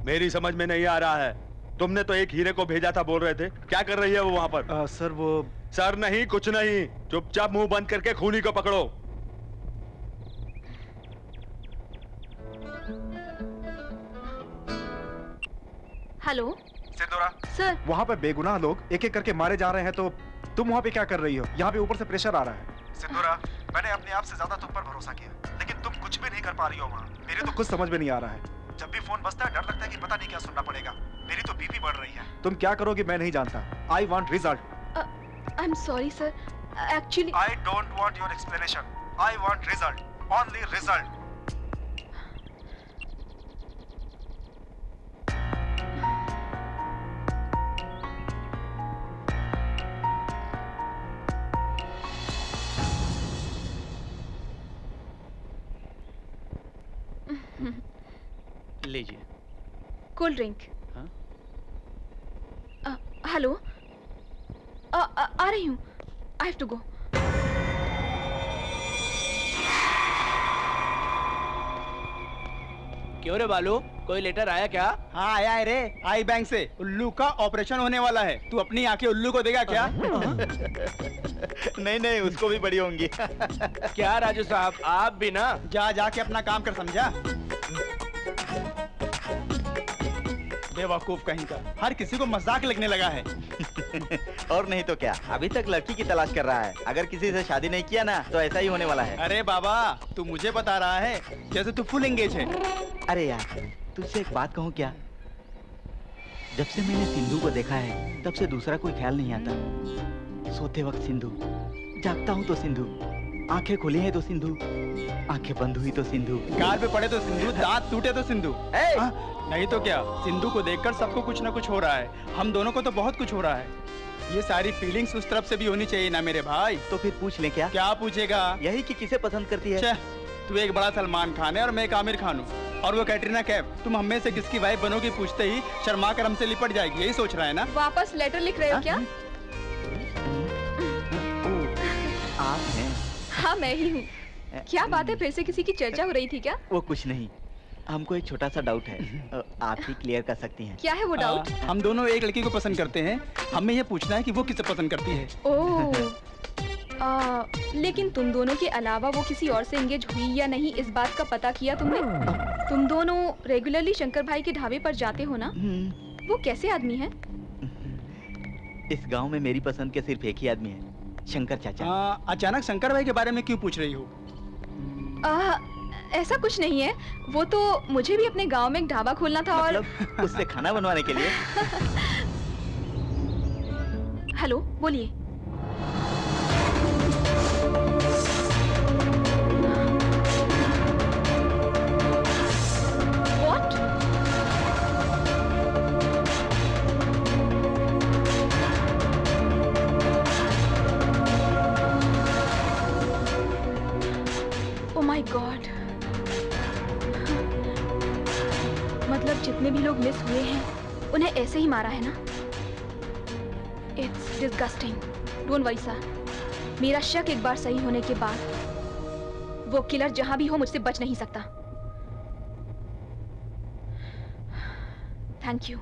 मेरी समझ में नहीं आ रहा है। तुमने तो एक हीरे को भेजा था बोल रहे थे, क्या कर रही है वो वहाँ पर? सर वो सर नहीं, कुछ नहीं, चुपचाप मुंह बंद करके खूनी को पकड़ो। हेलो सिंदूरा सर, वहाँ पे बेगुनाह लोग एक एक करके मारे जा रहे हैं, तो तुम वहाँ पे क्या कर रही हो? यहाँ पे ऊपर से प्रेशर आ रहा है। सिंदूरा, मैंने अपने आप से ज्यादा तुम पर भरोसा किया, लेकिन तुम कुछ भी नहीं कर पा रही हो वहाँ। मेरे तो कुछ समझ में नहीं आ रहा है। जब भी फोन बजता है डर लगता है कि पता नहीं क्या सुनना पड़ेगा। मेरी तो बीपी बढ़ रही है। तुम क्या करोगी मैं नहीं जानता। I want result. I am sorry sir, actually I don't want your explanation. I want result, only result. लीजिए। Cold drink. हेलो, आ रही हूँ। I have to go. क्यों रे बालू, कोई लेटर आया क्या? हाँ आया है रे, आई बैंक से। उल्लू का ऑपरेशन होने वाला है। तू अपनी आंखें उल्लू को देगा क्या? नहीं उसको भी बड़ी होंगी। क्या राजू साहब, आप भी ना? जा जाके अपना काम कर, समझा? बेवकूफ कहीं का, हर किसी को मजाक लगने लगा है। और नहीं तो क्या, अभी तक लड़की की तलाश कर रहा है। अगर किसी से शादी नहीं किया ना तो ऐसा ही होने वाला है। अरे बाबा, तू मुझे बता रहा है जैसे तू फुल एंगेज है। अरे यार, तुझसे एक बात कहूँ क्या? जब से मैंने सिंधु को देखा है तब से दूसरा कोई ख्याल नहीं आता। सोते वक्त सिंधु, जागता हूँ तो सिंधु, आंखें खुली हैं तो सिंधु, आंखें बंद हुई तो सिंधु, गाल पे पड़े तो सिंधु, दांत टूटे तो सिंधु। नहीं तो क्या, सिंधु को देखकर सबको कुछ ना कुछ हो रहा है। हम दोनों को तो बहुत कुछ हो रहा है। ये सारी फीलिंग्स उस तरफ से भी होनी चाहिए ना मेरे भाई। तो फिर पूछ ले। क्या पूछेगा? यही कि किसे पसंद करती है। तू एक बड़ा सलमान खान है और मैं एक आमिर खान हूँ, और वो कैटरीना कैफ। तुम हमें से किसकी वाइफ बनोगी पूछते ही शर्मा कर हमसे लिपट जाएगी, यही सोच रहा है ना? वापस लेटर लिख रहे हो क्या? आप हैं? हाँ मैं ही हूँ। क्या बात है, फिर से किसी की चर्चा हो रही थी क्या? वो कुछ नहीं, हमको एक छोटा सा डाउट है, आप ही क्लियर कर सकती हैं। क्या है वो डाउट? हम दोनों एक लड़की को पसंद करते हैं, हमें ये पूछना है कि वो किसे पसंद करती है। ओह, लेकिन तुम दोनों के अलावा वो किसी और से एंगेज हुई या नहीं, इस बात का पता किया तुमने? तुम दोनों रेगुलरली शंकर भाई के ढाबे पर जाते हो ना? वो कैसे आदमी है? इस गांव में मेरी पसंद के सिर्फ एक ही आदमी है, शंकर चाचा। अचानक शंकर भाई के बारे में क्यों पूछ रही हो? ऐसा कुछ नहीं है, वो तो मुझे भी अपने गांव में एक ढाबा खोलना था। मतलब और उससे खाना बनवाने के लिए। हेलो, बोलिए। गॉड, मतलब जितने भी लोग मिस हुए हैं उन्हें ऐसे ही मारा है ना? It's disgusting. Don't worry sir, मेरा शक एक बार सही होने के बाद वो किलर जहां भी हो मुझसे बच नहीं सकता। Thank you.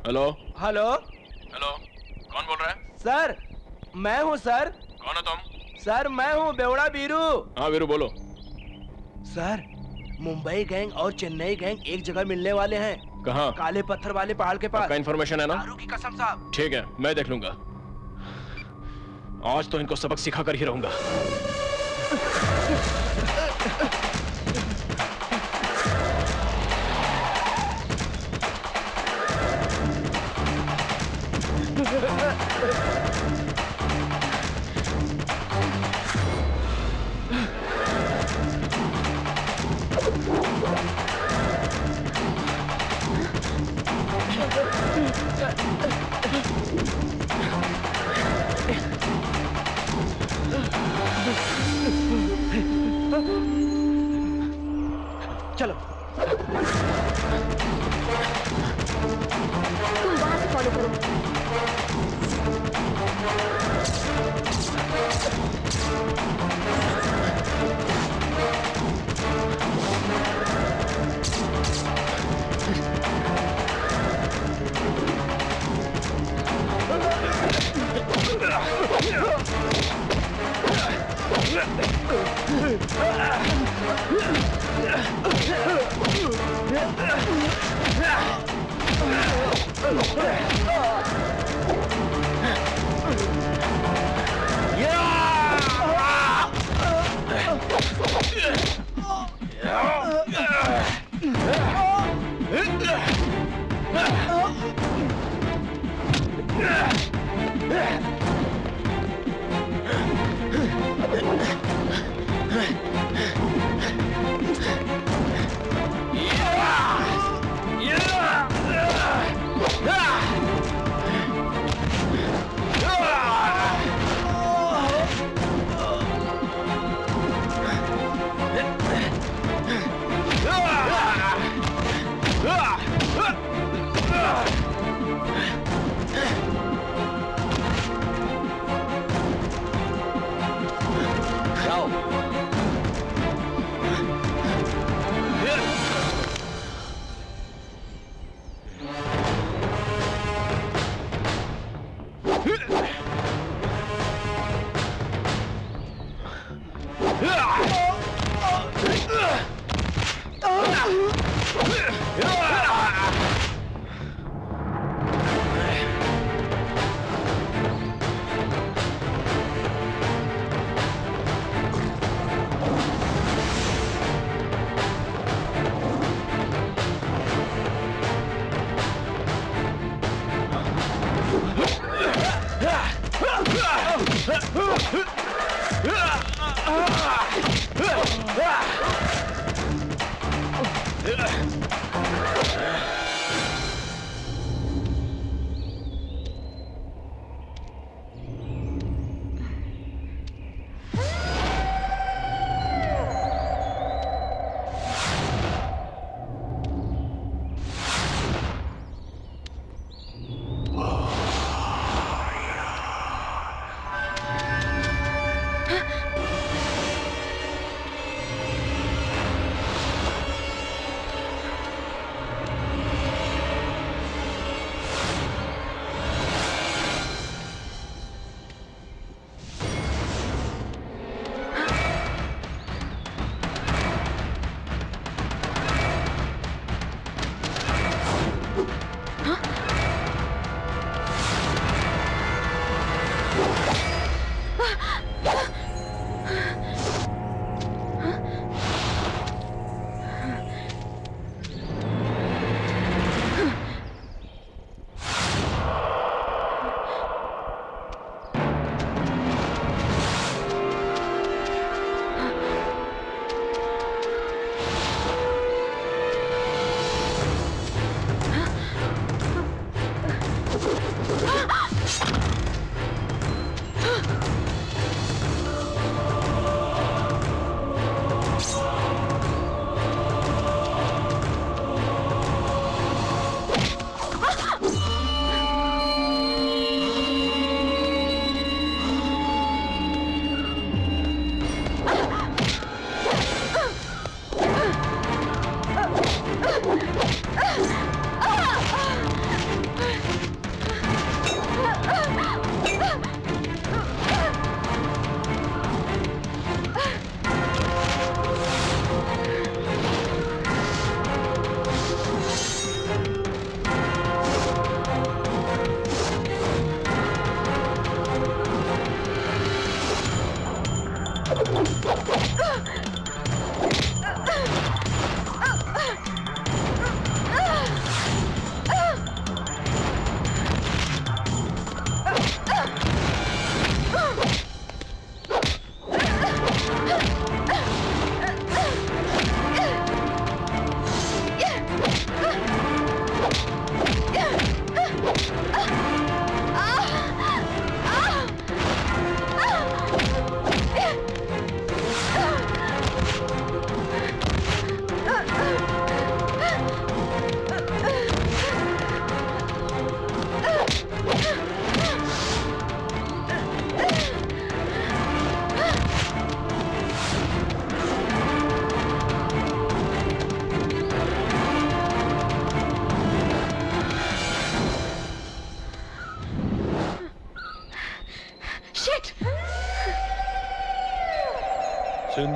Hello hello hello, कौन बोल रहा है? सर, मैं हूँ सर। कौन हो तुम? सर, मैं हूँ बेवड़ा बीरू। हाँ वीरू, बोलो। सर, मुंबई गैंग और चेन्नई गैंग एक जगह मिलने वाले हैं। कहाँ? काले पत्थर वाले पहाड़ के पास। आपका इन्फॉर्मेशन है ना? दारू की कसम साहब। ठीक है, मैं देख लूंगा। आज तो इनको सबक सिखा कर ही रहूंगा। चलो, तुम वहां से फॉलो करो।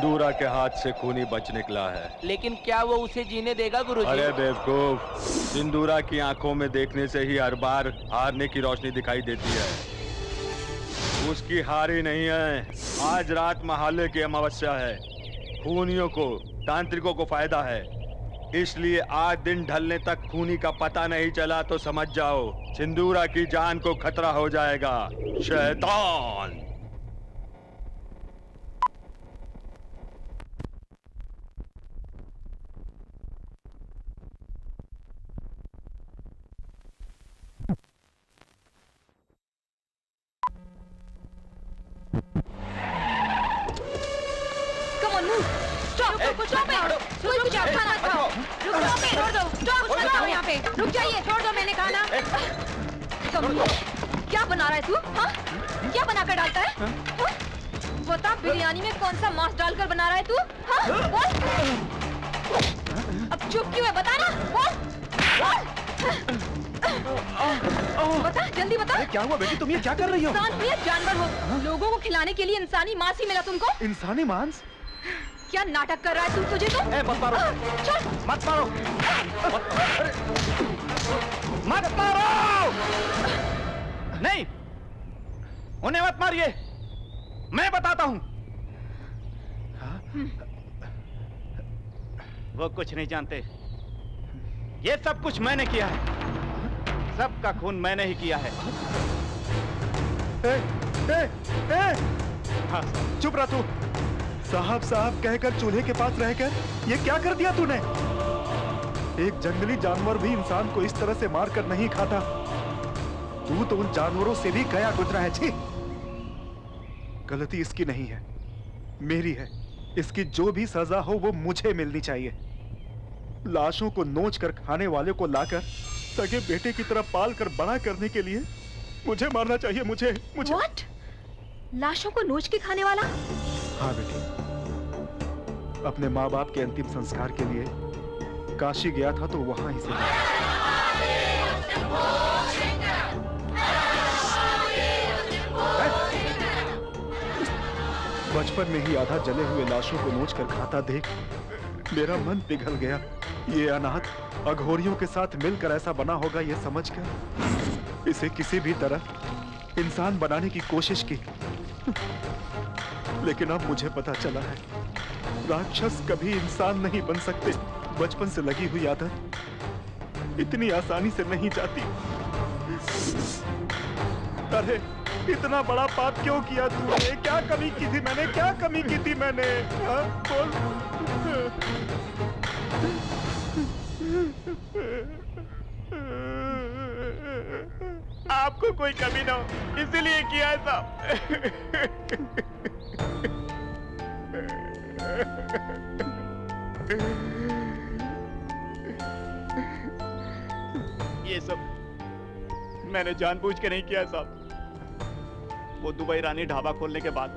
सिंदूरा के हाथ से खूनी बच निकला है। लेकिन क्या वो उसे जीने देगा गुरुजी? अरे बेवकूफ, सिंदूरा की आंखों में देखने से ही हर बार हारने की रोशनी दिखाई देती है। उसकी हार ही नहीं है। आज रात महालय की अमावस्या है। खूनियों को, तांत्रिकों को फायदा है, इसलिए आज दिन ढलने तक खूनी का पता नहीं चला तो समझ जाओ सिंदूरा की जान को खतरा हो जाएगा। शैतान! रुक जाइए, छोड़ दो, मैंने कहा ना। क्या बना रहा है तू? हाँ? क्या बना कर डालता है? हाँ? बता, बिरयानी में कौन सा मांस डालकर बना रहा है तू? हाँ? बोल। अब चुप क्यों है? बता ना, बोल। बता, जल्दी बता। क्या हुआ बेटी, तुम ये क्या कर रही हो? इंसान हो या जानवर हो, लोगों को खिलाने के लिए इंसानी मांस ही मिला तुमको? इंसानी मांस? क्या नाटक कर रहा है तू? तुझे तो मत मारो, चल मत मारो, मत मारो! नहीं, उन्हें मत मारिए, मैं बताता हूं। वो कुछ नहीं जानते। ये सब कुछ मैंने किया है, सबका खून मैंने ही किया है। हाँ, चुप रह तू। साहब साहब कहकर चूल्हे के पास रहकर ये क्या कर दिया तूने? एक जंगली जानवर भी इंसान को इस तरह से मार कर नहीं खाता। तू तो उन जानवरों से भी गया गुजरा है। छी! गलती इसकी नहीं है, मेरी है। इसकी जो भी सजा हो वो मुझे मिलनी चाहिए। लाशों को नोच कर खाने वाले को लाकर सगे बेटे की तरह पाल कर बड़ा करने के लिए मुझे मारना चाहिए। मुझे What? लाशों को नोच के खाने वाला? हाँ बेटी, अपने माँ बाप के अंतिम संस्कार के लिए काशी गया था तो वहां ही से बचपन में ही आधा जले हुए लाशों को नोच कर खाता देख मेरा मन पिघल गया। ये अनाथ अघोरियों के साथ मिलकर ऐसा बना होगा ये समझकर इसे किसी भी तरह इंसान बनाने की कोशिश की। लेकिन अब मुझे पता चला है राक्षस कभी इंसान नहीं बन सकते। बचपन से लगी हुई आदत इतनी आसानी से नहीं जाती। अरे इतना बड़ा पाप क्यों किया तूने? क्या कमी की थी मैंने? क्या कमी की थी मैंने? हाँ, बोल। आपको कोई कमी ना हो इसीलिए किया ऐसा। ये सब मैंने जानबूझ के नहीं किया साहब। वो दुबई रानी ढाबा खोलने के बाद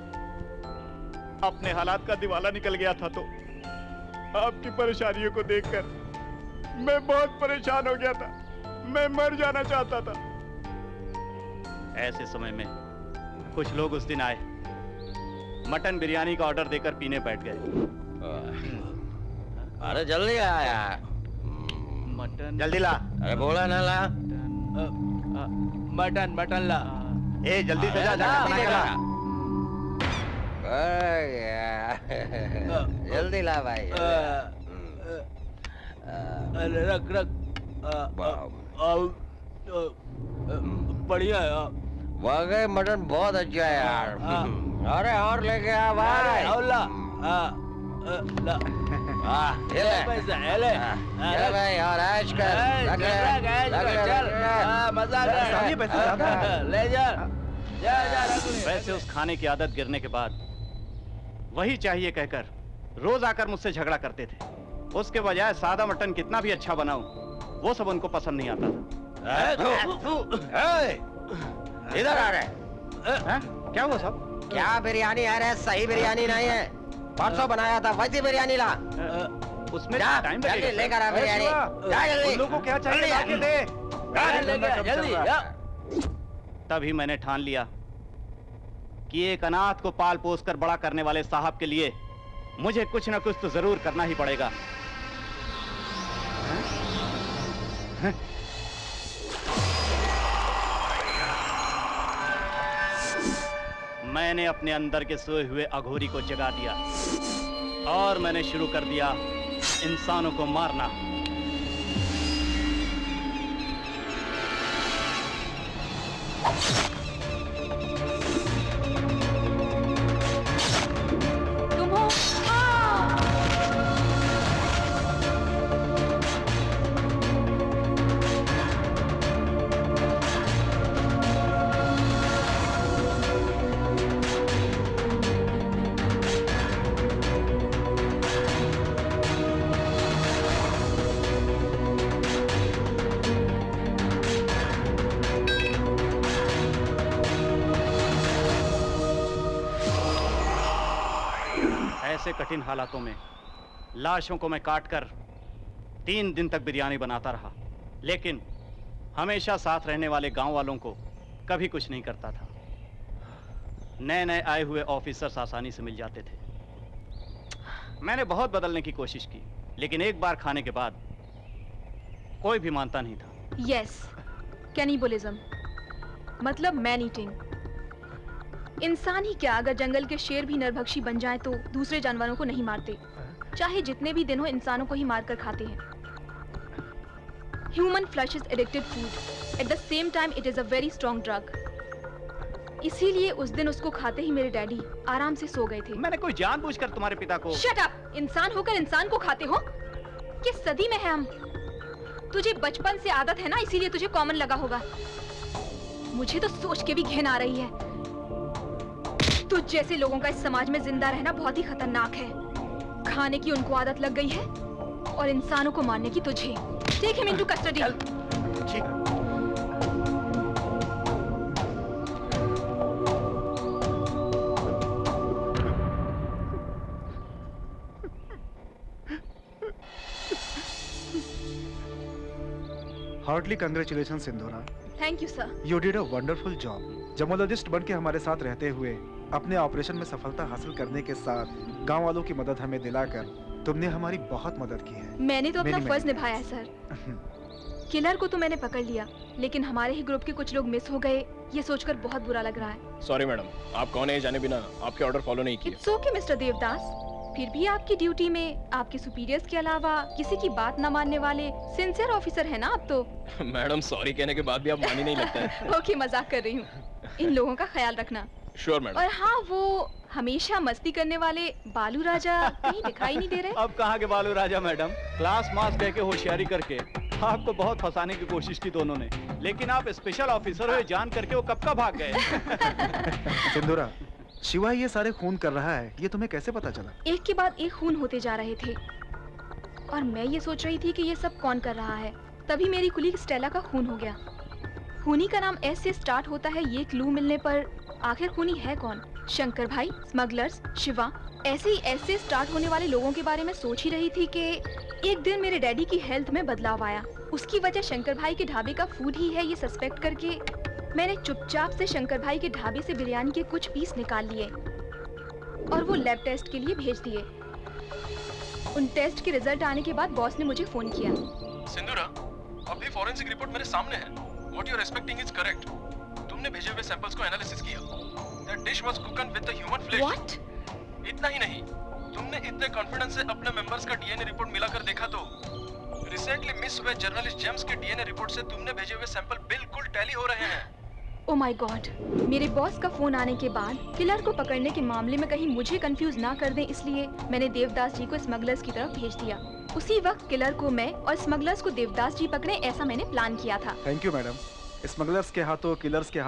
अपने हालात का दिवाला निकल गया था तो आपकी परेशानियों को देखकर मैं बहुत परेशान हो गया था। मैं मर जाना चाहता था। ऐसे समय में कुछ लोग उस दिन आए, मटन बिरयानी का ऑर्डर देकर पीने बैठ गए। अरे जल्दी आ यार। मटन जल्दी ला। अरे बोला ना ला। मटन ला। ए जल्दी से जा, जल्दी ला भाई। रख बढ़िया है। वाकई मटन बहुत अच्छा है यार। अरे और लेके आ भाई। ले भाई और ऐश कर। मजा ले जा। वैसे उस खाने की आदत गिरने के बाद वही चाहिए कहकर रोज आकर मुझसे झगड़ा करते थे। उसके बजाय सादा मटन कितना भी अच्छा बनाऊं वो सब उनको पसंद नहीं आता था। इधर आ रहे। क्या हुआ सब? क्या बिरयानी आ रहा है? सही बिरयानी नहीं है। परसों बनाया था वैसी बिरयानी ला। उसमें टाइम लगेगा। लेकर आ बिरयानी। जा जल्दी। उन लोगों को क्या चाहिए लाके दे। जल्दी। तभी मैंने ठान लिया कि एक अनाथ को पाल पोस कर बड़ा करने वाले साहब के लिए मुझे कुछ ना कुछ तो जरूर करना ही पड़ेगा। मैंने अपने अंदर के सोए हुए अघोरी को जगा दिया और मैंने शुरू कर दिया इंसानों को मारना। ऐसे कठिन हालातों में लाशों को मैं काटकर 3 दिन तक बिरयानी बनाता रहा, लेकिन हमेशा साथ रहने वाले गांव वालों को कभी कुछ नहीं करता था। नए नए आए हुए ऑफिसर्स आसानी से मिल जाते थे। मैंने बहुत बदलने की कोशिश की, लेकिन एक बार खाने के बाद कोई भी मानता नहीं था। यस, कैनिबलिज्म मतलब मैन ईटिंग। इंसान ही क्या, अगर जंगल के शेर भी नरभक्षी बन जाएं तो दूसरे जानवरों को नहीं मारते, चाहे जितने भी दिन हो इंसानों को ही मारकर खाते हैं। Human flesh is addictive food, at the same time it is a very strong drug. इसीलिए उस दिन उसको खाते ही मेरे डैडी आराम से सो गए थे। मैंने कोई जानबूझकर तुम्हारे पिता को। Shut up! इंसान होकर इंसान को खाते हो? किस सदी में है हम? तुझे बचपन से आदत है ना, इसीलिए तुझे कॉमन लगा होगा। मुझे तो सोच के भी घिन आ रही है। तुझ जैसे लोगों का इस समाज में जिंदा रहना बहुत ही खतरनाक है। खाने की उनको आदत लग गई है और इंसानों को मारने की तुझे। Take him into custody. Heartly congratulation Sindhura. Thank you sir. You did a wonderful job. Gemologist बन के हमारे साथ रहते हुए अपने ऑपरेशन में सफलता हासिल करने के साथ गांव वालों की मदद हमें दिलाकर तुमने हमारी बहुत मदद की है। मैंने तो अपना फर्ज निभाया है सर। किलर को तो मैंने पकड़ लिया, लेकिन हमारे ही ग्रुप के कुछ लोग मिस हो गए, ये सोचकर बहुत बुरा लग रहा है। सॉरी मैडम, आप कौन है जाने बिना आपके ऑर्डर फॉलो नहीं किए। It's okay mister Devdas. फिर भी आपकी ड्यूटी में आपके सुपीरियर्स के अलावा किसी की बात न मानने वाले सिंसियर ऑफिसर है ना आप तो। मैडम सॉरी कहने के बाद भी आप मान ही नहीं लगता है। ओके, मजाक कर रही हूँ। इन लोगों का ख्याल रखना। Sure madam. और हाँ, वो हमेशा मस्ती करने वाले बालू राजा कहीं दिखाई नहीं दे रहे। अब कहाँ के बालू राजा मैडम, क्लास मास कह के होशियारी करके आपको बहुत फंसाने की कोशिश की दोनों ने, लेकिन आप स्पेशल ऑफिसर हो जान करके वो कब का भाग गए। सिंधुरा, शिवा ये सारे खून कर रहा है, ये तुम्हें कैसे पता चला? एक के बाद एक खून होते जा रहे थे और मैं ये सोच रही थी कि ये सब कौन कर रहा है। तभी मेरी कुलीग स्टेला का खून हो गया। खूनी का नाम एस से स्टार्ट होता है, ये क्लू मिलने पर आखिर खूनी है कौन? शंकर भाई, स्मगलर्स, शिवा। ऐसे ही एस से स्टार्ट होने वाले लोगों के बारे में सोच ही रही थी कि एक दिन मेरे डैडी की हेल्थ में बदलाव आया। उसकी वजह शंकर भाई के ढाबे का फूड ही है, ये सस्पेक्ट करके मैंने चुपचाप से शंकर भाई के ढाबे से बिरयानी के कुछ पीस निकाल लिए और वो लैब टेस्ट के लिए भेज दिए। उन टेस्ट के रिजल्ट आने के बाद बॉस ने मुझे फोन किया। सिंधुरा, अभी फॉरेंसिक रिपोर्ट मेरे सामने है। What you are expecting is correct. तुमने भेजे हुए सैंपल्स को एनालिसिस किया। That dish was cooked with the human flesh. What? इतना ही नहीं, तुमने इतने कॉन्फिडेंस से अपने मेंबर्स का डीएनए रिपोर्ट मिलाकर देखा तो रिसेंटली मिस हुए जर्नलिस्ट जेम्स के डीएनए रिपोर्ट से तुमने भेजे हुए सैंपल बिल्कुल टैली हो रहे हैं। ओ माय गॉड, मेरे बॉस का फोन आने के बाद किलर को पकड़ने के मामले में कहीं मुझे कंफ्यूज ना कर दें, इसलिए मैंने देवदास जी को स्मगलर्स की तरफ भेज दिया। उसी वक्त किलर को मैं और स्मगलर्स को देवदास जी पकड़े, ऐसा मैंने प्लान किया था। Thank you madam. स्मगलर्स के हाथों किलर्स के